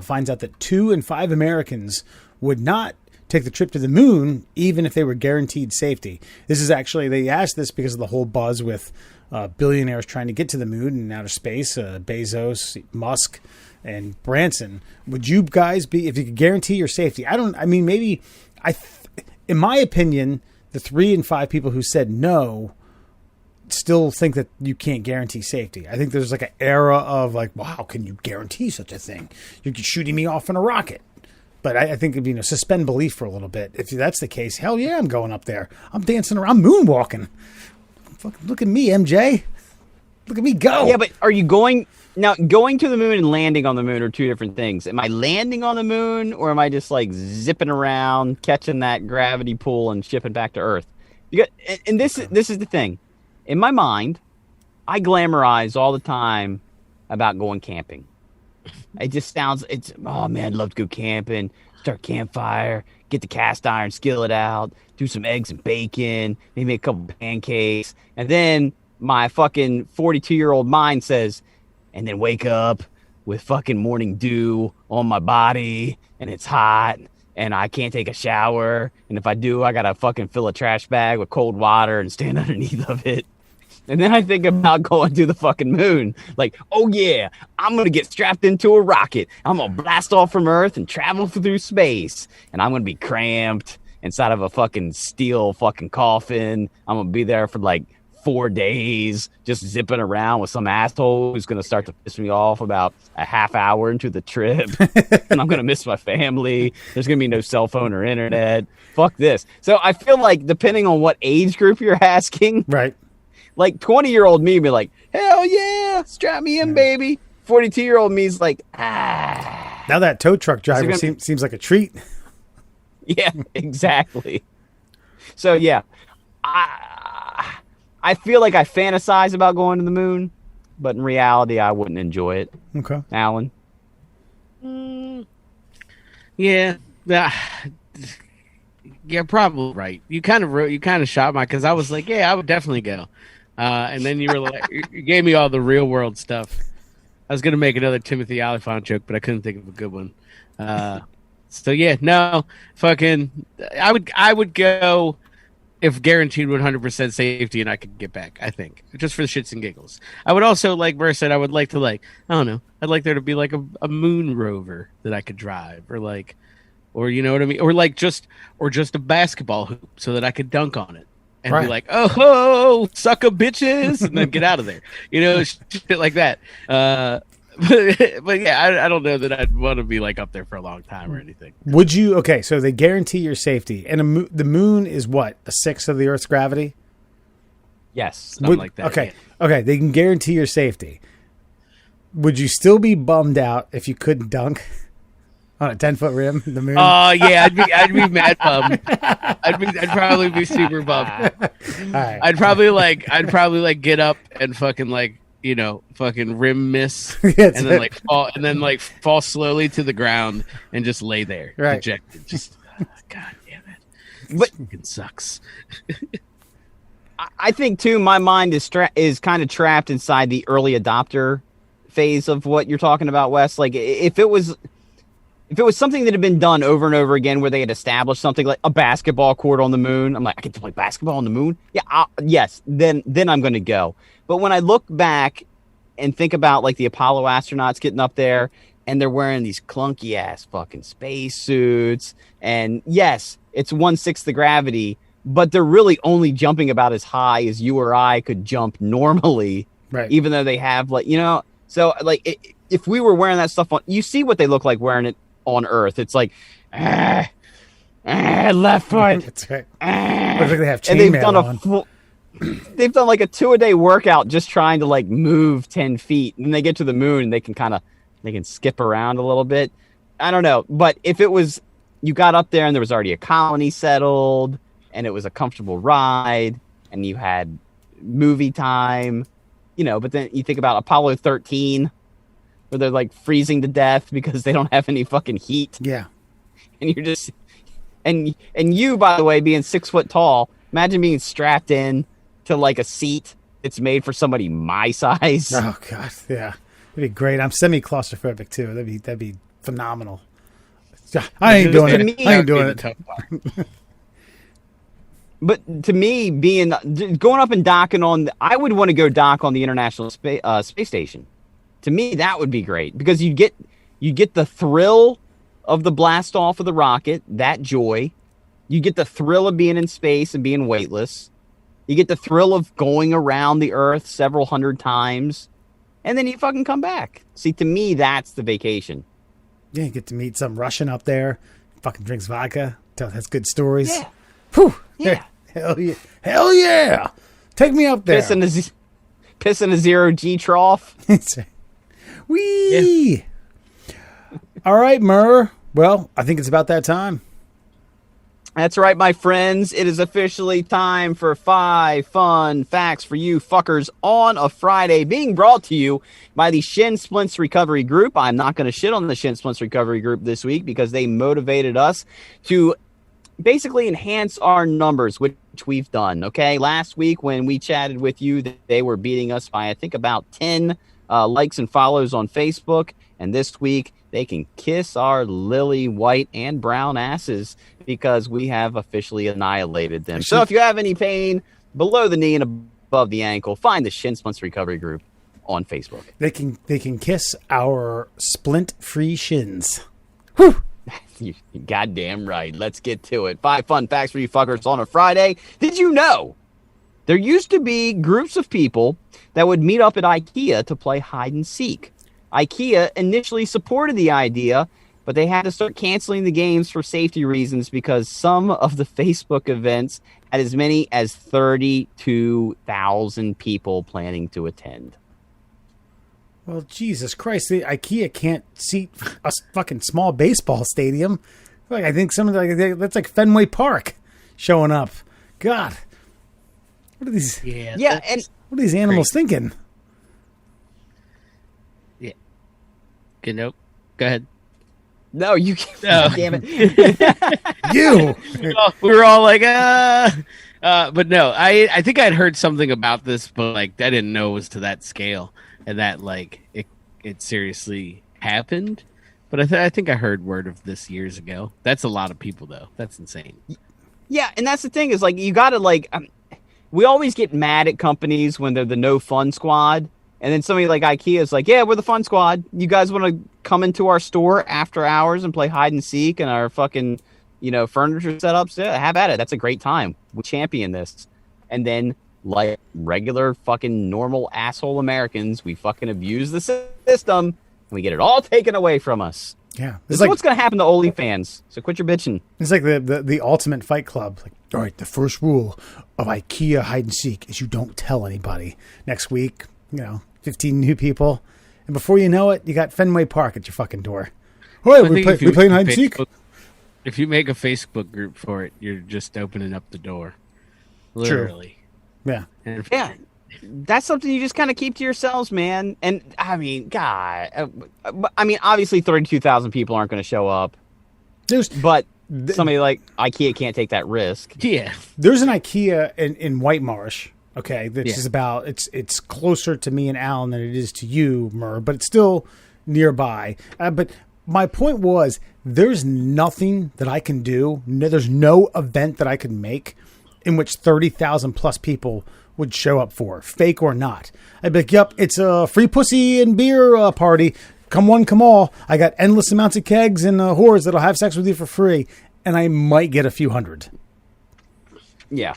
finds out that 2 in 5 Americans would not take the trip to the moon, even if they were guaranteed safety. This is actually, they asked this because of the whole buzz with billionaires trying to get to the moon and outer space. Bezos, Musk, and Branson. Would you guys be, if you could guarantee your safety? In my opinion, the 3 in 5 people who said no still think that you can't guarantee safety. I think there's like an era of like, wow, how can you guarantee such a thing? You're shooting me off in a rocket. But I think, suspend belief for a little bit. If that's the case, hell yeah, I'm going up there. I'm dancing around, moonwalking. Fucking look at me, MJ. Look at me go.
Yeah, but are you going to the moon and landing on the moon are 2 different things. Am I landing on the moon, or am I just like zipping around, catching that gravity pull and shipping back to Earth? And this is the thing. In my mind, I glamorize all the time about going camping. It just sounds, oh man, I'd love to go camping, start a campfire, get the cast iron skillet out, do some eggs and bacon, maybe make a couple pancakes. And then my fucking 42-year-old mind says, and then wake up with fucking morning dew on my body, and it's hot, and I can't take a shower. And if I do, I gotta fucking fill a trash bag with cold water and stand underneath of it. And then I think about going to the fucking moon. Like, oh yeah, I'm going to get strapped into a rocket. I'm going to blast off from Earth and travel through space. And I'm going to be cramped inside of a fucking steel fucking coffin. I'm going to be there for like 4 days, just zipping around with some asshole who's going to start to piss me off about a half hour into the trip. And I'm going to miss my family. There's going to be no cell phone or internet. Fuck this. So I feel like depending on what age group you're asking.
Right.
Like 20-year-old me be like, hell yeah, strap me in, baby. 42-year-old me's like, ah.
Now that tow truck driver seems like a treat.
Yeah, exactly. So yeah, I feel like I fantasize about going to the moon, but in reality, I wouldn't enjoy it.
Okay,
Alan.
Yeah. Yeah, probably right. You kind of shot my, because I was like, yeah, I would definitely go. And then you were like, you gave me all the real world stuff. I was gonna make another Timothy Olyphant joke, but I couldn't think of a good one. So yeah, no, fucking, I would go if guaranteed 100% safety and I could get back. I think just for the shits and giggles. I would also, like Burr said, I would like to, like, I don't know, I'd like there to be like a moon rover that I could drive, or you know what I mean, or just a basketball hoop so that I could dunk on it. And be like, oh, sucker bitches, and then get out of there. Shit like that. But yeah, I don't know that I'd want to be like up there for a long time or anything.
Would you? Okay, so they guarantee your safety, and the moon is what, 1/6 of the Earth's gravity?
Yes,
something like that.
Okay,
yeah.
Okay, they can guarantee your safety. Would you still be bummed out if you couldn't dunk on a 10-foot rim in the moon?
Oh yeah, I'd be mad bummed. I'd probably be super bummed.
All right.
I'd probably get up and fucking fucking rim miss, and then fall slowly to the ground and just lay there, dejected. Just God damn it, but it sucks.
I think too, my mind is kind of trapped inside the early adopter phase of what you're talking about, Wes. Like if it was. if it was something that had been done over and over again, where they had established something like a basketball court on the moon, I'm like, I get to play basketball on the moon. Yeah, yes. Then I'm going to go. But when I look back and think about like the Apollo astronauts getting up there, and they're wearing these clunky ass fucking space suits, and yes, it's 1/6 the gravity, but they're really only jumping about as high as you or I could jump normally,
right?
Even though they have like, you know, so like if we were wearing that stuff on, you see what they look like wearing it on Earth. It's like, left foot.
That's right. Looks like they have
and they've
chainmail
done
on.
They've done like a 2-a-day workout just trying to like move 10 feet, and then they get to the moon and they can skip around a little bit. I don't know, but if it was, you got up there and there was already a colony settled, and it was a comfortable ride, and you had movie time, you know. But then you think about Apollo 13, where they're like freezing to death because they don't have any fucking heat.
Yeah,
and you're just, and you, by the way, being 6 foot tall, imagine being strapped in to like a seat that's made for somebody my size.
Oh god, yeah, that'd be great. I'm semi-claustrophobic too. That'd be phenomenal. I ain't doing it. I ain't doing it.
But to me, going up and docking on, I would want to go dock on the International Space Station. To me, that would be great because you get the thrill of the blast off of the rocket, that joy. You get the thrill of being in space and being weightless. You get the thrill of going around the Earth several hundred times, and then you fucking come back. See, to me, that's the vacation.
Yeah, you get to meet some Russian up there, fucking drinks vodka, has good stories.
Yeah.
Whew.
Yeah.
Hell yeah. Hell yeah. Take me up there.
Piss in a zero-G trough.
Whee! Yeah. All right, Murr. Well, I think it's about that time.
That's right, my friends. It is officially time for 5 fun facts for you fuckers on a Friday, being brought to you by the Shin Splints Recovery Group. I'm not going to shit on the Shin Splints Recovery Group this week because they motivated us to basically enhance our numbers, which we've done. Okay, last week when we chatted with you, they were beating us by I think about 10 likes and follows on Facebook, and this week they can kiss our lily white and brown asses because we have officially annihilated them. So if you have any pain below the knee and above the ankle, find the Shin Splints Recovery Group on Facebook.
They can kiss our splint-free shins. Whew.
You're goddamn right. Let's get to it. 5 fun facts for you fuckers on a Friday. Did you know there used to be groups of people that would meet up at IKEA to play hide and seek? IKEA initially supported the idea, but they had to start canceling the games for safety reasons because some of the Facebook events had as many as 32,000 people planning to attend.
Well, Jesus Christ, the IKEA can't seat a fucking small baseball stadium. I think that's like Fenway Park showing up. God, what are these?
Yeah, and
what are these animals thinking?
Yeah. Okay, nope. Go ahead.
No, you can't. Oh. Damn it.
You.
We were all like, but no, I think I'd heard something about this, but like I didn't know it was to that scale and that like it seriously happened. But I think I heard word of this years ago. That's a lot of people though. That's insane.
Yeah, and that's the thing is like you got to like we always get mad at companies when they're the no fun squad. And then somebody like IKEA is like, yeah, we're the fun squad. You guys want to come into our store after hours and play hide and seek and our fucking, furniture setups? Yeah, have at it. That's a great time. We champion this. And then, like regular fucking normal asshole Americans, we fucking abuse the system and we get it all taken away from us.
Yeah.
This is what's going to happen to OnlyFans. So quit your bitching.
It's like the ultimate Fight Club. Like, all right, the first rule of IKEA hide and seek is you don't tell anybody. Next week, 15 new people. And before you know it, you got Fenway Park at your fucking door. Oh, we playing hide and seek?
If you make a Facebook group for it, you're just opening up the door. Literally.
True. Yeah.
Yeah. That's something you just kind of keep to yourselves, man. And, I mean, God. Obviously 32,000 people aren't going to show up. But somebody like IKEA can't take that risk.
Yeah.
There's an IKEA in White Marsh. Okay, this is about it's closer to me and Alan than it is to you, Murr, but it's still nearby. But my point was, there's nothing that I can do. No, there's no event that I could make in which 30,000 plus people would show up for, fake or not. I'd be like, yep, it's a free pussy and beer party. Come one, come all. I got endless amounts of kegs and whores that'll have sex with you for free. And I might get a few hundred.
Yeah.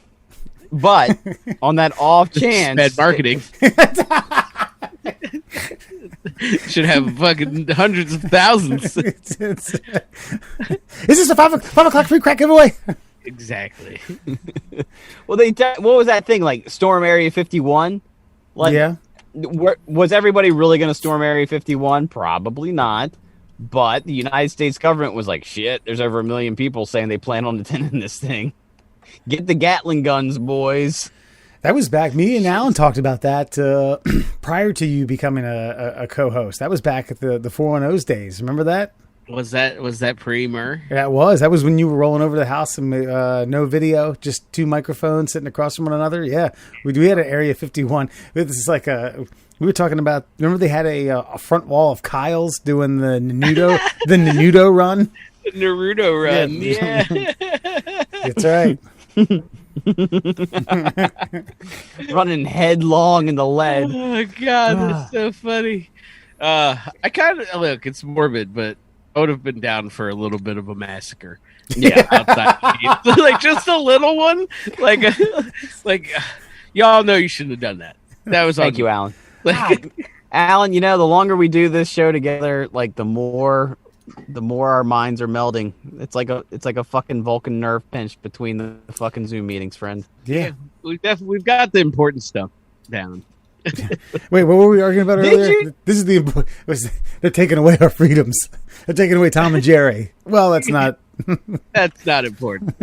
But on that off chance.
Bad marketing. Should have fucking hundreds of thousands.
Is this a 5 o'clock free crack giveaway?
Exactly.
Well, what was that thing, like Storm Area 51? Like,
yeah.
Was everybody really going to storm Area 51? Probably not. But the United States government was like, shit, there's over 1 million people saying they plan on attending this thing. Get the Gatling guns, boys.
That was back. Me and Alan talked about that prior to you becoming a co-host. That was back at the 410's days. Remember that?
Was that pre-Mur?
Yeah, it was. That was when you were rolling over the house and no video, just 2 microphones sitting across from one another. Yeah, we had an Area 51. This is like we were talking about. Remember they had a front wall of Kyle's doing the Naruto run.
The Naruto run. Yeah.
That's right.
Running headlong in the lead.
Oh God, that's so funny. I kind of look. It's morbid, but I would have been down for a little bit of a massacre.
Yeah,
outside like just a little one. Like y'all know you shouldn't have done that. That was
thank you, Alan. Alan, the longer we do this show together, like the more our minds are melding. It's like a fucking Vulcan nerve pinch between the fucking Zoom meetings, friend.
Yeah,
we've got the important stuff down.
Wait, what were we arguing about earlier? This is they're taking away our freedoms. They're taking away Tom and Jerry. Well, that's not.
That's not important.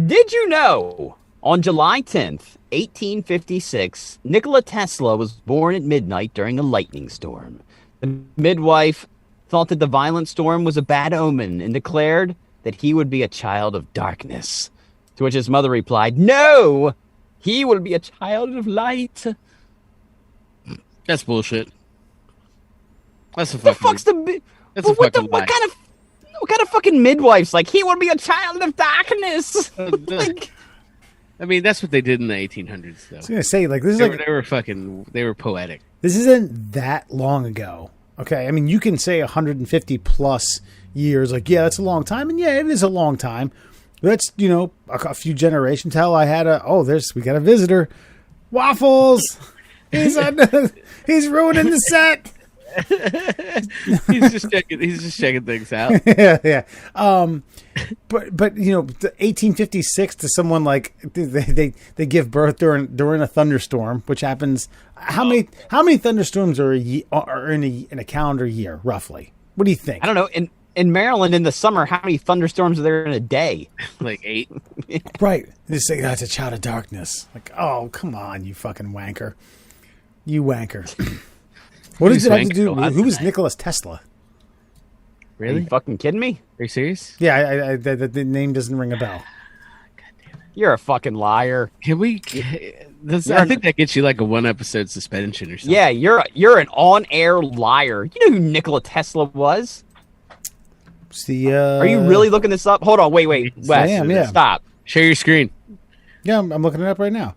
Did you know on July 10th, 1856, Nikola Tesla was born at midnight during a lightning storm? The midwife thought that the violent storm was a bad omen and declared that he would be a child of darkness. To which his mother replied, "No, he will be a child of light."
That's bullshit. That's a
the
fucking.
Fuck's the?
That's a fucking lie.
What kind of fucking midwife's like? He will be a child of darkness.
I mean, that's what they did in the 1800s, though.
I was gonna say, like, this is
they were poetic.
This isn't that long ago. Okay, I mean, you can say 150 plus years, like, yeah, that's a long time, and yeah, it is a long time. That's a few generations. Hell, I had we got a visitor, Waffles. He's ruining the set.
He's just checking things out.
Yeah. But the 1856 to someone like they give birth during a thunderstorm, which happens. How many thunderstorms are in a calendar year, roughly? What do you think?
I don't know. In Maryland in the summer, how many thunderstorms are there in a day?
Like 8.
Right. They just say that's a child of darkness. Like, oh, come on, you fucking wanker. You wanker. What does it have to do? Who was Nikola Tesla?
Really? Are you fucking kidding me?
Are you serious?
Yeah, the name doesn't ring a bell.
God damn it. You're a fucking liar.
Can we? I think that gets you like a 1-episode suspension or something.
Yeah, you're an on-air liar. You know who Nikola Tesla was?
Are
you really looking this up? Hold on, wait, Wes,
I am, yeah.
Stop.
Share your screen.
Yeah, I'm looking it up right now.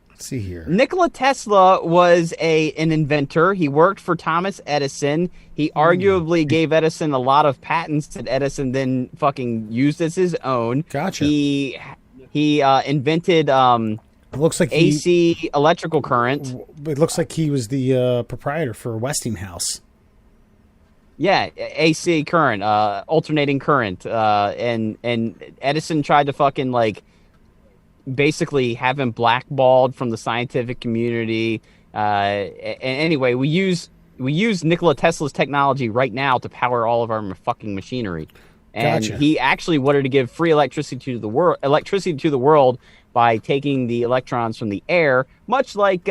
Let's see here.
Nikola Tesla was an inventor. He worked for Thomas Edison. He arguably gave Edison a lot of patents that Edison then fucking used as his own.
Gotcha.
He invented
looks like
AC electrical current.
It looks like he was the proprietor for Westinghouse.
Yeah, AC current, alternating current, and Edison tried to fucking basically have him blackballed from the scientific community. And anyway, we use Nikola Tesla's technology right now to power all of our fucking machinery. And
Gotcha.
He actually wanted to give free electricity to the world by taking the electrons from the air, much like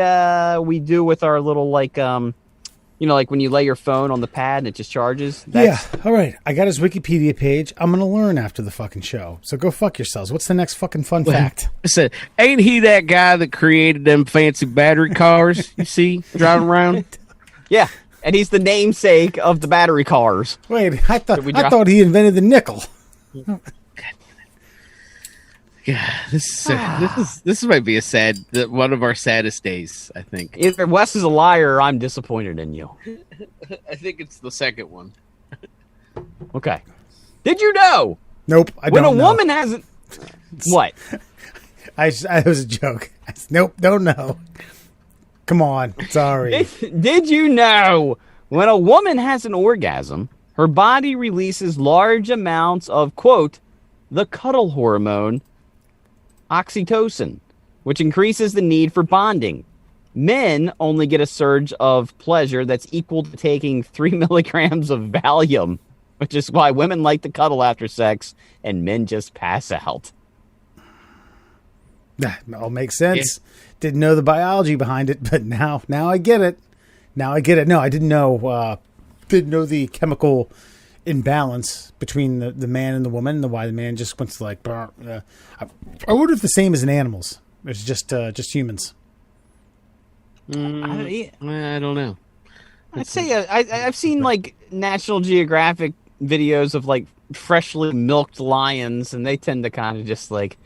we do with our little like when you lay your phone on the pad and it just charges.
Yeah, all right. I got his Wikipedia page. I'm going to learn after the fucking show. So go fuck yourselves. What's the next fucking fun fact?
I said, ain't he that guy that created them fancy battery cars you see driving around?
Yeah. and he's the namesake of the battery cars.
Wait, I thought he invented the nickel.
Yeah, this might be one of our saddest days, I think.
Either Wes is a liar or I'm disappointed in you.
I think it's the second one.
Okay. Did you know?
Nope, I don't know.
When a woman hasn't... What?
It was a joke. Nope, don't know. Come on, sorry.
Did you know when a woman has an orgasm, her body releases large amounts of, quote, the cuddle hormone, oxytocin, which increases the need for bonding. Men only get a surge of pleasure that's equal to taking 3 milligrams of Valium, which is why women like to cuddle after sex and men just pass out.
That all makes sense. Yeah. Didn't know the biology behind it, but now I get it. No, I didn't know the chemical imbalance between the man and the woman, and why the man just wants to like. I wonder if the same as in animals. It's just humans.
I don't know.
I'd say I've seen like National Geographic videos of like freshly milked lions, and they tend to kind of just like.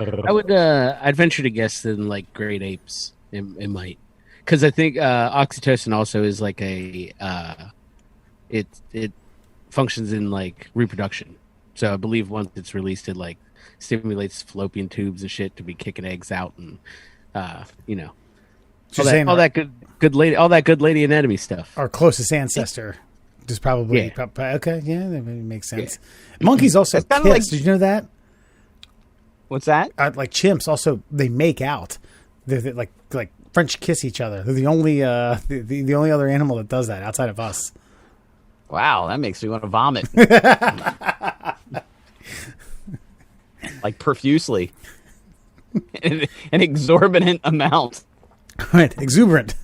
I'd venture to guess that in like great apes, it might, because I think oxytocin also is like it functions in like reproduction. So I believe once it's released, it like stimulates fallopian tubes and shit to be kicking eggs out, and all that good lady anatomy stuff.
Our closest ancestor is probably okay. Yeah, that makes sense. Yeah. Monkeys also kiss. Like, did you know that?
What's that?
Like chimps, also they make out. They're like French kiss each other. They're the only the only other animal that does that outside of us.
Wow, that makes me want to vomit. Like profusely, an exorbitant amount.
Right, exuberant.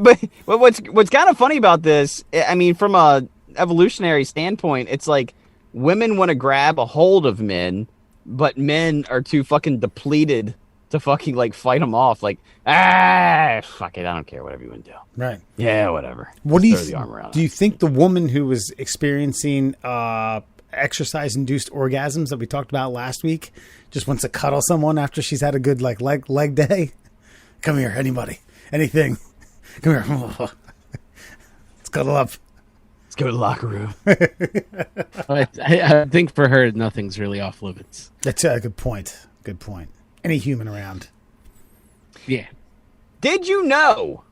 But what's kind of funny about this? I mean, from a evolutionary standpoint, it's like. Women want to grab a hold of men, but men are too fucking depleted to fucking like fight them off. Like, fuck it, I don't care, whatever you want to do.
Right?
Yeah, whatever.
What do you do? You think the woman who was experiencing exercise-induced orgasms that we talked about last week just wants to cuddle someone after she's had a good like leg day? Come here, anybody, anything. Come here. Let's cuddle up.
Go to the locker room.
I think for her, nothing's really off limits.
That's a good point. Good point. Any human around.
Yeah.
Did you know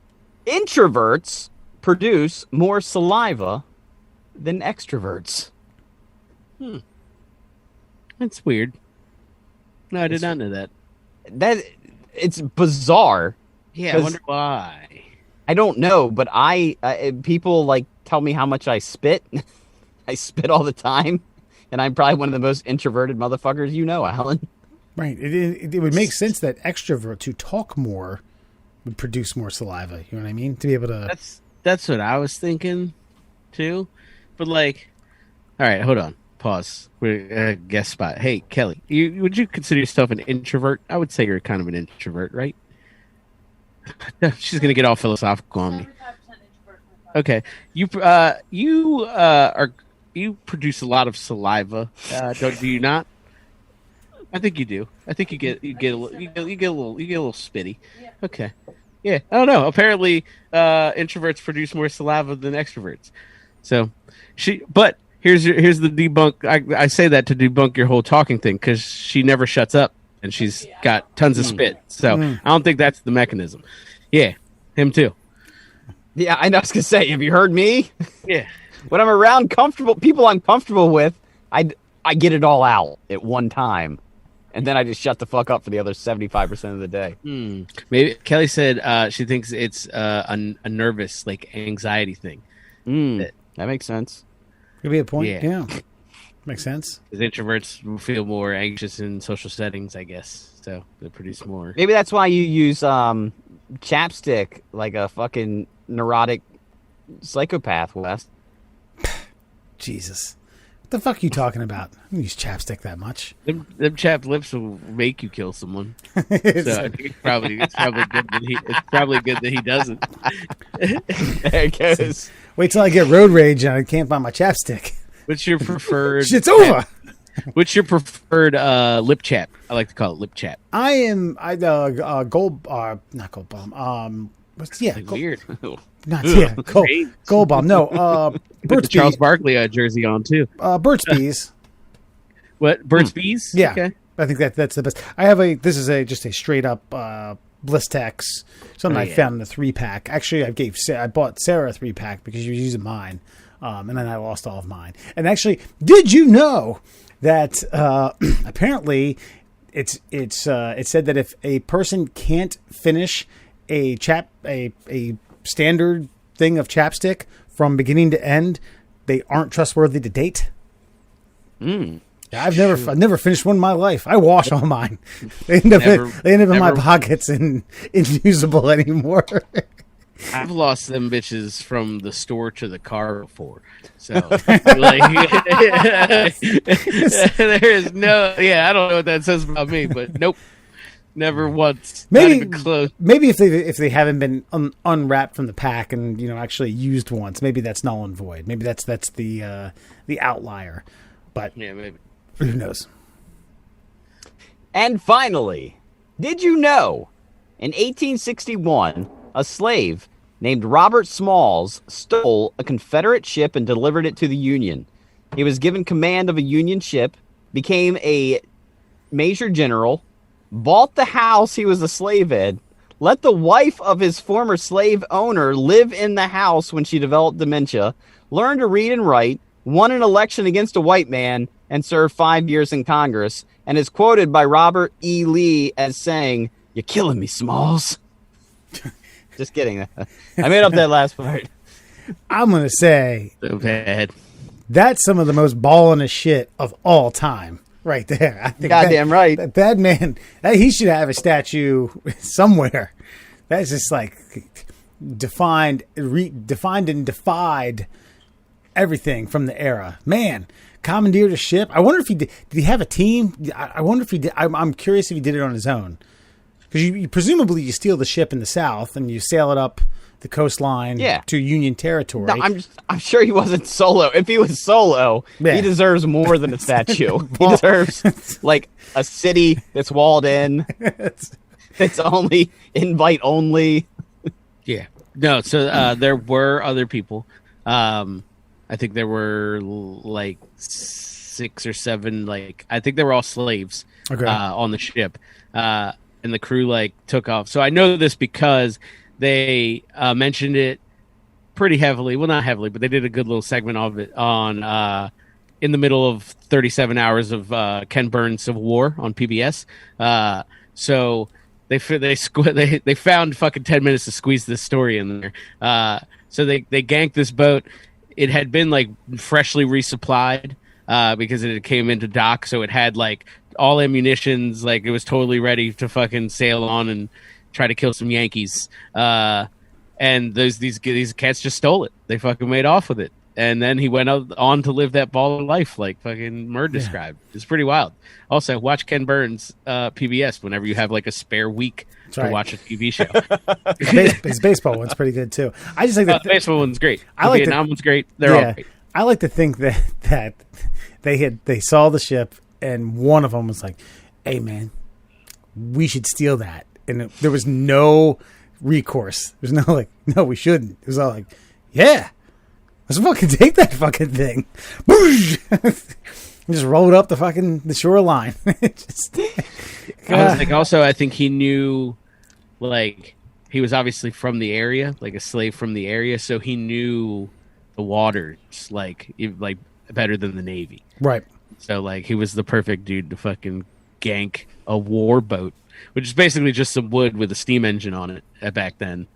introverts produce more saliva than extroverts?
That's weird. No, I did not know that.
It's bizarre.
Yeah, I wonder why.
I don't know, but people like tell me how much I spit. I spit all the time, and I'm probably one of the most introverted motherfuckers you know, Alan.
Right. It would make sense that extroverts who talk more would produce more saliva. You know what I mean? To be able to.
That's what I was thinking, too. But like, all right, hold on, pause. We're guest spot. Hey, Kelly, would you consider yourself an introvert? I would say you're kind of an introvert, right? She's gonna get all philosophical on me. Okay, you produce a lot of saliva, do you not? I think you do. I think you get a little spitty. Yeah. Okay, yeah. I don't know. Apparently, introverts produce more saliva than extroverts. So, but here's the debunk. I say that to debunk your whole talking thing because she never shuts up and she's got tons of spit. So I don't think that's the mechanism. Yeah, him too.
Yeah, I was gonna say, have you heard me?
Yeah.
When I'm around people I'm comfortable with, I get it all out at one time, and then I just shut the fuck up for the other 75% of the day.
Maybe Kelly said she thinks it's a nervous, like anxiety thing.
That makes sense.
Could be a point. Yeah. Makes sense.
Because introverts feel more anxious in social settings, I guess. So they produce more.
Maybe that's why you use chapstick like a fucking neurotic psychopath, Wes.
Jesus. What the fuck are you talking about? I don't use chapstick that much.
Them chapped lips will make you kill someone. So I think it's probably good that he doesn't.
There it goes.
Wait till I get road rage and I can't find my chapstick.
What's your preferred?
Shit's over.
What's your preferred lip chap? I like to call it lip chap.
Gold, not Gold Bomb.
Weird.
Gold Bomb. No,
Burt's Charles Barkley jersey on too.
Burt's Bees.
What? Burt's Bees?
Yeah.
Okay.
I think that's the best. This is just a straight up Blistex, something I found in the 3-pack. Actually, I bought Sarah a 3-pack because she was using mine, and then I lost all of mine. And actually, did you know that apparently it said that if a person can't finish a standard thing of chapstick from beginning to end, they aren't trustworthy to date. I've never finished one in my life. I wash all mine. They end up in my pockets and unusable anymore.
I've lost them bitches from the store to the car before. So there is no, I don't know what that says about me, but nope. Never once.
Maybe
not even close.
Maybe if they haven't been unwrapped from the pack and actually used once, maybe that's null and void. Maybe that's the outlier. But
yeah, maybe.
Who knows?
And finally, did you know in 1861 a slave named Robert Smalls stole a Confederate ship and delivered it to the Union? He was given command of a Union ship, became a major general, bought the house he was a slave in, let the wife of his former slave owner live in the house when she developed dementia, learned to read and write, won an election against a white man, and served 5 years in Congress, and is quoted by Robert E. Lee as saying, "You're killing me, Smalls." Just kidding. I made up that last part.
I'm going to say
So bad.
That's some of the most ballin' shit of all time. Right there. I think
Goddamn right.
That man, he should have a statue somewhere. That's just like defined and defied everything from the era. Man, commandeered a ship. I wonder if he did he have a team? I wonder if he did. I'm curious if he did it on his own. Because you presumably you steal the ship in the South and you sail it up the coastline to Union territory.
No, I'm sure he wasn't solo. If he was solo, he deserves more than a statue. He deserves like a city that's walled in. It's only invite only.
Yeah. No, so there were other people. I think there were like 6 or 7, I think they were all slaves on the ship. And the crew took off. So I know this because they mentioned it pretty heavily. Well, not heavily, but they did a good little segment of it on in the middle of 37 hours of Ken Burns' Civil War on PBS. So they found fucking 10 minutes to squeeze this story in there. So they ganked this boat. It had been freshly resupplied because it came into dock, so it had all ammunitions. It was totally ready to fucking sail on and try to kill some Yankees. And these cats just stole it. They fucking made off with it. And then he went on to live that baller life like fucking Murd described. It's pretty wild. Also, watch Ken Burns' PBS whenever you have a spare week to watch a TV show.
His baseball one's pretty good too. I just like
the baseball one's great. The Vietnam one's great. They're all great.
I like to think that they saw the ship and one of them was like, "Hey man, we should steal that," and there was no recourse. There's no no, we shouldn't. It was all yeah. Let's fucking take that fucking thing. Just rolled up the shoreline.
Also, I think he knew, he was obviously from the area, a slave from the area, so he knew the waters, better than the Navy.
Right. So,
he was the perfect dude to fucking gank a war boat, which is basically just some wood with a steam engine on it back then.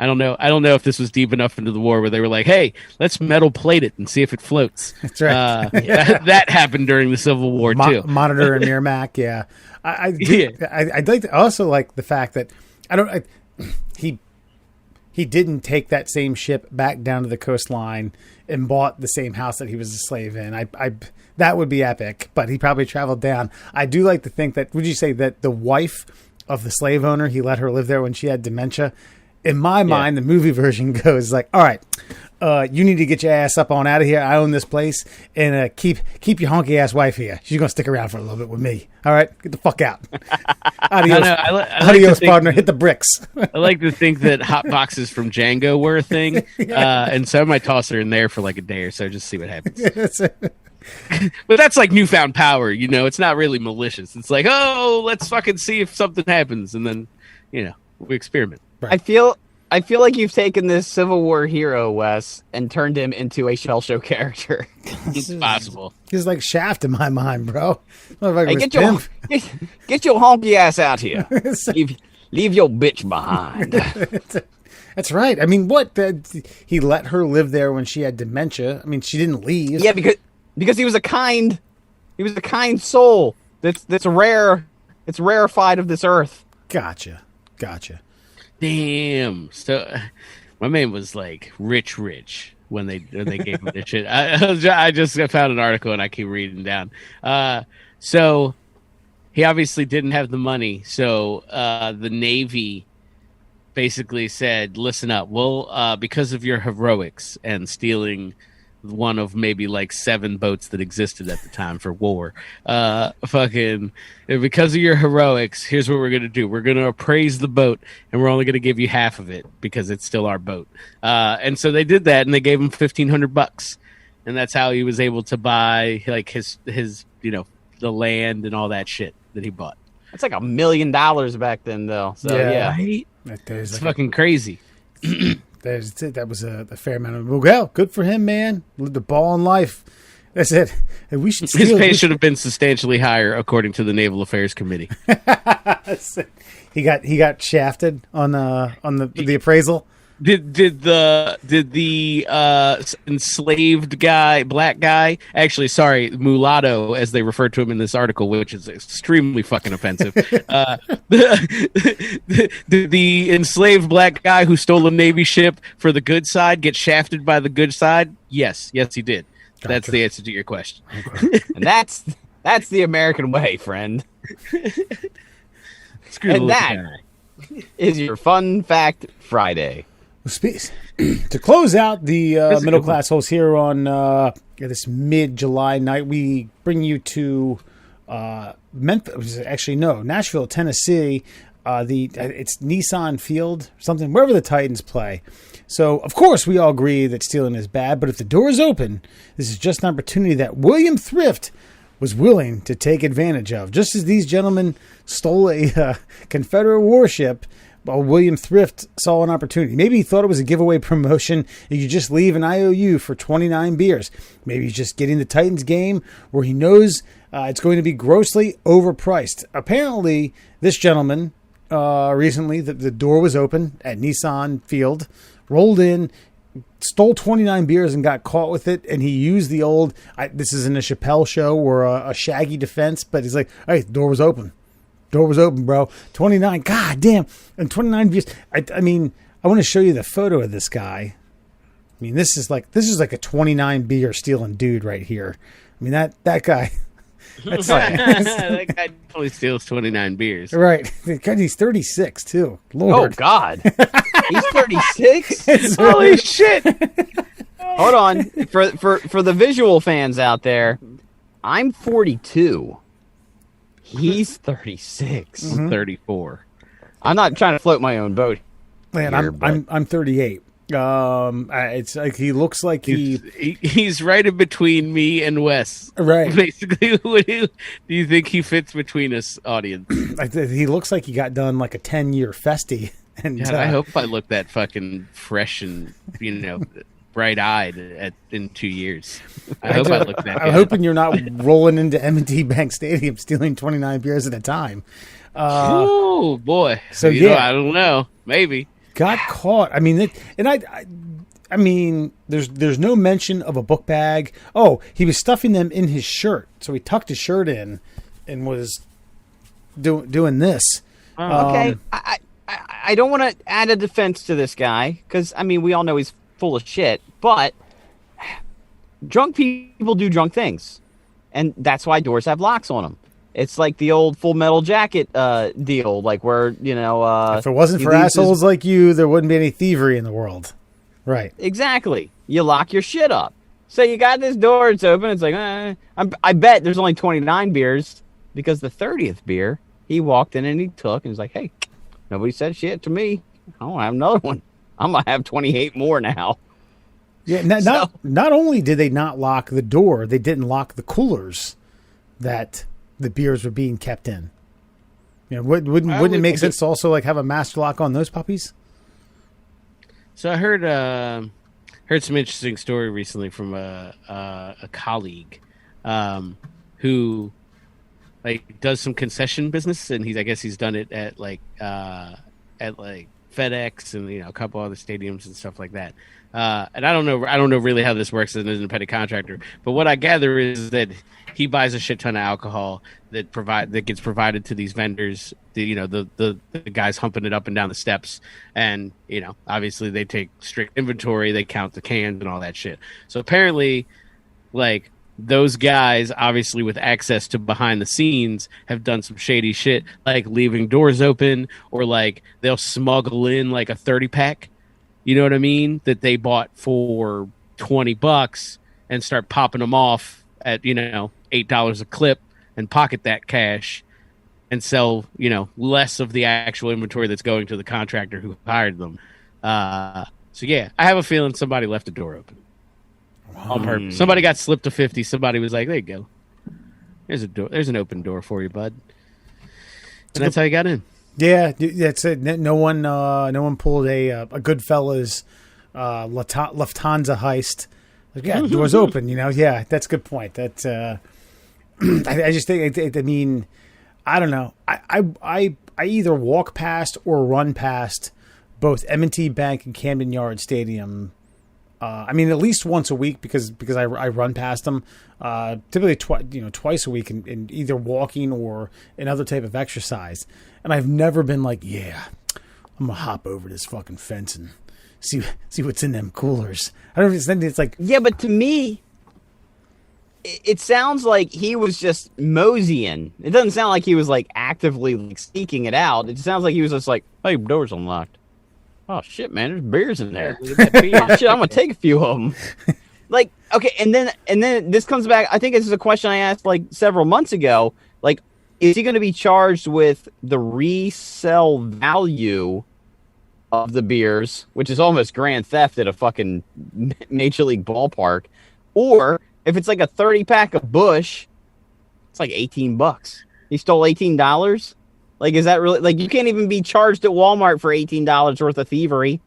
I don't know if this was deep enough into the war where they were like, "Hey, let's metal plate it and see if it floats." That's right. That happened during the Civil War too.
Monitor and Merrimack, yeah. I'd like to also like the fact that he he didn't take that same ship back down to the coastline and bought the same house that he was a slave in. That would be epic, but he probably traveled down. I do like to think that, would you say that the wife of the slave owner, he let her live there when she had dementia? In my mind, the movie version goes like, all right, you need to get your ass up on out of here. I own this place, and keep your honky ass wife here. She's gonna stick around for a little bit with me. All right, get the fuck out. Adios, adios, partner. Hit the bricks.
I like to think that hot boxes from Django were a thing, and so I might toss her in there for like a day or so, just see what happens. But that's like newfound power, you know. It's not really malicious. It's like, oh, let's fucking see if something happens, and then, you know, we experiment.
Right. I feel like you've taken this Civil War hero, Wes, and turned him into a shell show character.
It's possible.
He's like Shaft in my mind, bro.
Hey, get your honky ass out here. Leave your bitch behind.
That's right. I mean, he let her live there when she had dementia. I mean, she didn't leave.
Yeah, because he was a kind soul. That's rare. It's rarefied of this earth.
Gotcha.
Damn. So my man was like rich when they gave him this shit. I just found an article and I keep reading down. So he obviously didn't have the money. So the Navy basically said, listen up. Well, because of your heroics and stealing one of maybe like 7 boats that existed at the time for war, because of your heroics, here's what we're gonna do. We're gonna appraise the boat, and we're only gonna give you half of it because it's still our boat. And so they did that, and they gave him $1,500, and that's how he was able to buy like his you know, the land and all that shit that he bought.
It's like $1 million back then, though. So yeah.
Right? It's like fucking crazy.
That was a fair amount of. Well, good for him, man. Lived a ball in life. That's it. We should.
His pay should have been substantially higher, according to the Naval Affairs Committee.
He got shafted on the appraisal.
Did the enslaved guy, black guy, actually, sorry, mulatto, as they refer to him in this article, which is extremely fucking offensive. Did the enslaved black guy who stole a Navy ship for the good side get shafted by the good side? Yes, he did. Gotcha. That's the answer to your question.
Okay. And that's the American way, friend. And that is your Fun Fact Friday.
To close out the middle class holes here on this mid-July night, we bring you to Nashville, Tennessee. It's Nissan Field, something, wherever the Titans play. So, of course, we all agree that stealing is bad, but if the door is open, this is just an opportunity that William Thrift was willing to take advantage of. Just as these gentlemen stole a Confederate warship, well, William Thrift saw an opportunity. Maybe he thought it was a giveaway promotion. You could just leave an IOU for 29 beers. Maybe he's just getting the Titans game where he knows it's going to be grossly overpriced. Apparently, this gentleman, recently, the door was open at Nissan Field, rolled in, stole 29 beers and got caught with it. And he used the old, this isn't a Chappelle show or a Shaggy defense, but he's like, hey, the door was open. Door was open, bro. 29. God damn. And 29 views. I mean, I want to show you the photo of this guy. I mean, this is like a 29 beer stealing dude right here. I mean, that guy.
That guy probably steals 29 beers.
Right. He's 36 too. Lord.
Oh God. He's 36.
Holy shit.
Hold on. For the visual fans out there, I'm 42. He's 36.
Mm-hmm. I'm 34.
I'm not trying to float my own boat.
Man, I'm 38. It's like he looks like
he's right in between me and Wes.
Right.
Basically, do you think he fits between us, audience?
He looks like he got done like a 10-year festy. And
God, I hope I look that fucking fresh and bright-eyed in 2 years. I hope I look that good.
I'm hoping you're not rolling into M&T Bank Stadium stealing 29 beers at a time.
Oh boy!
So
I don't know. Maybe
got caught. I mean, I mean, there's no mention of a book bag. Oh, he was stuffing them in his shirt, so he tucked his shirt in and was doing this.
Okay, I don't want to add a defense to this guy because, I mean, we all know he's full of shit, but drunk people do drunk things, and that's why doors have locks on them. It's like the old Full Metal Jacket deal, like where, you know...
if it wasn't for assholes like you, there wouldn't be any thievery in the world. Right.
Exactly. You lock your shit up. So you got this door, it's open, it's like, I bet there's only 29 beers, because the 30th beer, he walked in and he took, and he's like, hey, nobody said shit to me. I don't have another one. I'm going to have 28 more now.
Yeah, not only did they not lock the door, they didn't lock the coolers that the beers were being kept in. You know, wouldn't it make sense to also like have a master lock on those puppies?
So I heard some interesting story recently from a colleague who like does some concession business, and I guess he's done it at FedEx and, you know, a couple other stadiums and stuff like that. And I don't know really how this works as an independent contractor, but what I gather is that he buys a shit ton of alcohol that gets provided to these vendors. The guys humping it up and down the steps, and, you know, obviously they take strict inventory, they count the cans and all that shit. So apparently, like, those guys, obviously with access to behind the scenes, have done some shady shit, like leaving doors open, or like they'll smuggle in like a 30-pack, you know what I mean, that they bought for $20 and start popping them off at, you know, $8 a clip, and pocket that cash and sell, you know, less of the actual inventory that's going to the contractor who hired them. So yeah, I have a feeling somebody left the door open. On purpose. Somebody got slipped a 50. Somebody was like, there you go. There's a door. There's an open door for you, bud. And that's how you got in.
Yeah, that's it. No one pulled a Goodfellas Lufthansa heist. Like, yeah, the door's open, you know. Yeah, that's a good point. That I just think, I mean, I don't know. I either walk past or run past both M&T Bank and Camden Yard Stadium. I mean, at least once a week because I run past them. Typically, twice a week in either walking or another type of exercise. And I've never been like, yeah, I'm gonna hop over this fucking fence and see what's in them coolers. I don't know. It's like,
yeah, but to me, it sounds like he was just moseying. It doesn't sound like he was like actively like seeking it out. It sounds like he was just like, hey, door's unlocked. Oh shit, man! There's beers in there. Oh, shit, I'm gonna take a few of them. Like, okay, and then this comes back. I think this is a question I asked like several months ago. Like, is he going to be charged with the resale value of the beers, which is almost grand theft at a fucking Major League ballpark, or if it's like a 30-pack of Busch, it's like $18. He stole $18. Like, is that really, like, you can't even be charged at Walmart for $18 worth of thievery.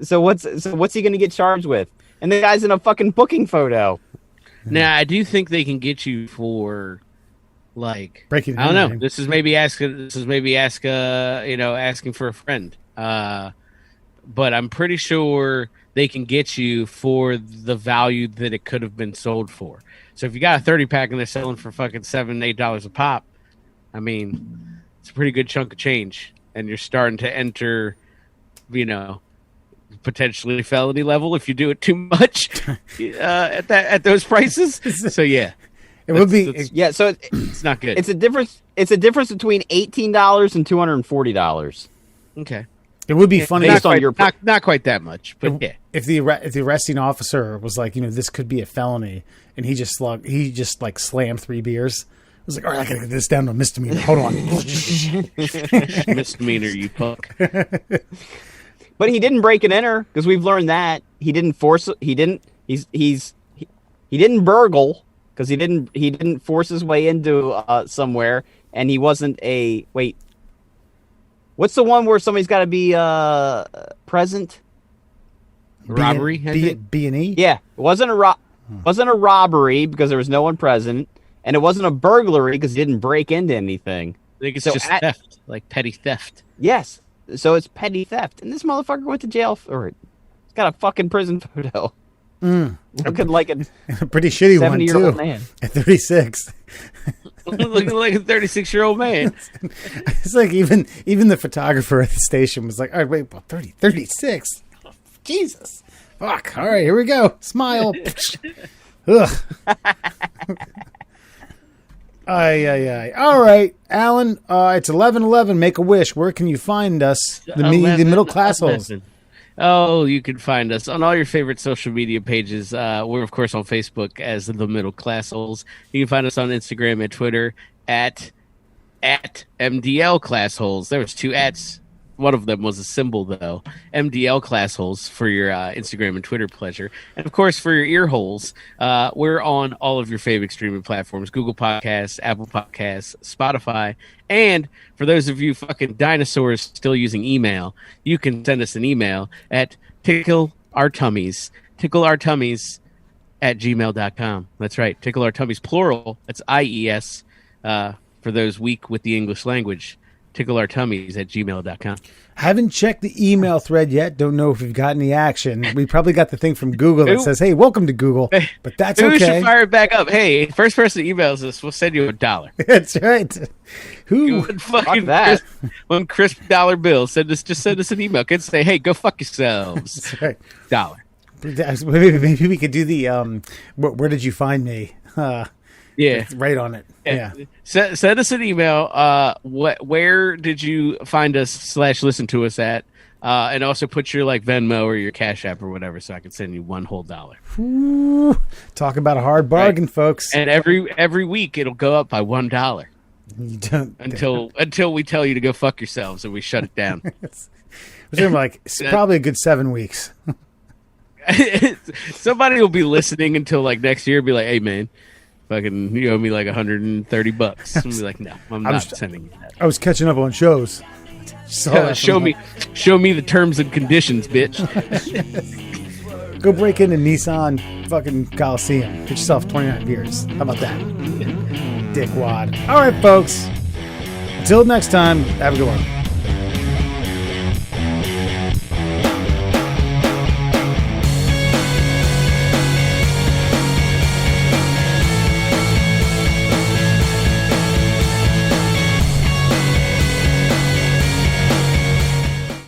So what's he going to get charged with? And the guy's in a fucking booking photo.
Now, I do think they can get you for, like,
breaking.
I don't know. This is maybe asking for a friend. But I'm pretty sure they can get you for the value that it could have been sold for. So if you got a 30-pack and they're selling for fucking $7, $8 a pop, I mean, it's a pretty good chunk of change, and you're starting to enter, you know, potentially felony level if you do it too much at those prices. So yeah,
it would be
yeah. So
it's not good.
It's a difference. It's a difference between $18 and $240.
Okay,
it would be funny
based on your
not quite that much, but yeah.
If the arresting officer was like, you know, this could be a felony, and he just slammed 3 beers. I was like, all right, I gotta get this down to a misdemeanor. Hold on.
Misdemeanor, you punk.
But he didn't break and enter, because we've learned that he didn't force. He didn't burgle, because he didn't force his way into somewhere, and he wasn't a wait. What's the one where somebody's got to be present?
Robbery.
B&E.
Yeah, it wasn't a robbery because there was no one present. And it wasn't a burglary because he didn't break into anything.
I think it's just theft, like petty theft.
Yes. So it's petty theft. And this motherfucker went to jail for it. He's got a fucking prison photo. Looking like a
pretty shitty one, too.
Man.
At 36.
Looking like a 36-year-old man.
It's like even the photographer at the station was like, all right, wait, 36? Jesus. Fuck. All right, here we go. Smile. Ugh. Ay. All right, Alan, it's 11:11. Make a wish. Where can you find us? The middle class holes.
Oh, you can find us on all your favorite social media pages. We're, of course, on Facebook as The Middle Classholes. You can find us on Instagram and Twitter at MDL Classholes. There was 2 ats. One of them was a symbol, though. MDL Classholes for your Instagram and Twitter pleasure. And, of course, for your ear holes, we're on all of your favorite streaming platforms, Google Podcasts, Apple Podcasts, Spotify. And for those of you fucking dinosaurs still using email, you can send us an email at tickleourtummies@gmail.com. That's right, Tickle Our Tummies, plural. That's IES for those weak with the English language. TickleOurTummies@gmail.com.
Haven't checked the email thread yet. Don't know if we've got any action. We probably got the thing from Google that says, hey, welcome to Google. But that's okay.
We should fire it back up. Hey, first person that emails us, we'll send you $1.
That's right. Who?
Fucking that? One crisp dollar bill. Just send us an email. Can say, hey, go fuck yourselves.
That's right.
$1.
Maybe we could do the, where did you find me?
Yeah,
right on it. Yeah.
Send us an email. Where did you find us / listen to us at? And also put your Venmo or your Cash App or whatever, so I can send you $1 whole.
Ooh, talk about a hard bargain, folks.
And every week it'll go up by $1.
You don't
until we tell you to go fuck yourselves and we shut it down.
It's probably a good 7 weeks.
Somebody will be listening until next year and be like, hey man, fucking, you owe me $130. And be like, no, I'm not sending you that.
I was catching up on shows.
Show me the terms and conditions, bitch.
Go break into Nissan fucking Coliseum. Get yourself 29 beers. How about that? Dickwad. All right, folks. Until next time, have a good one.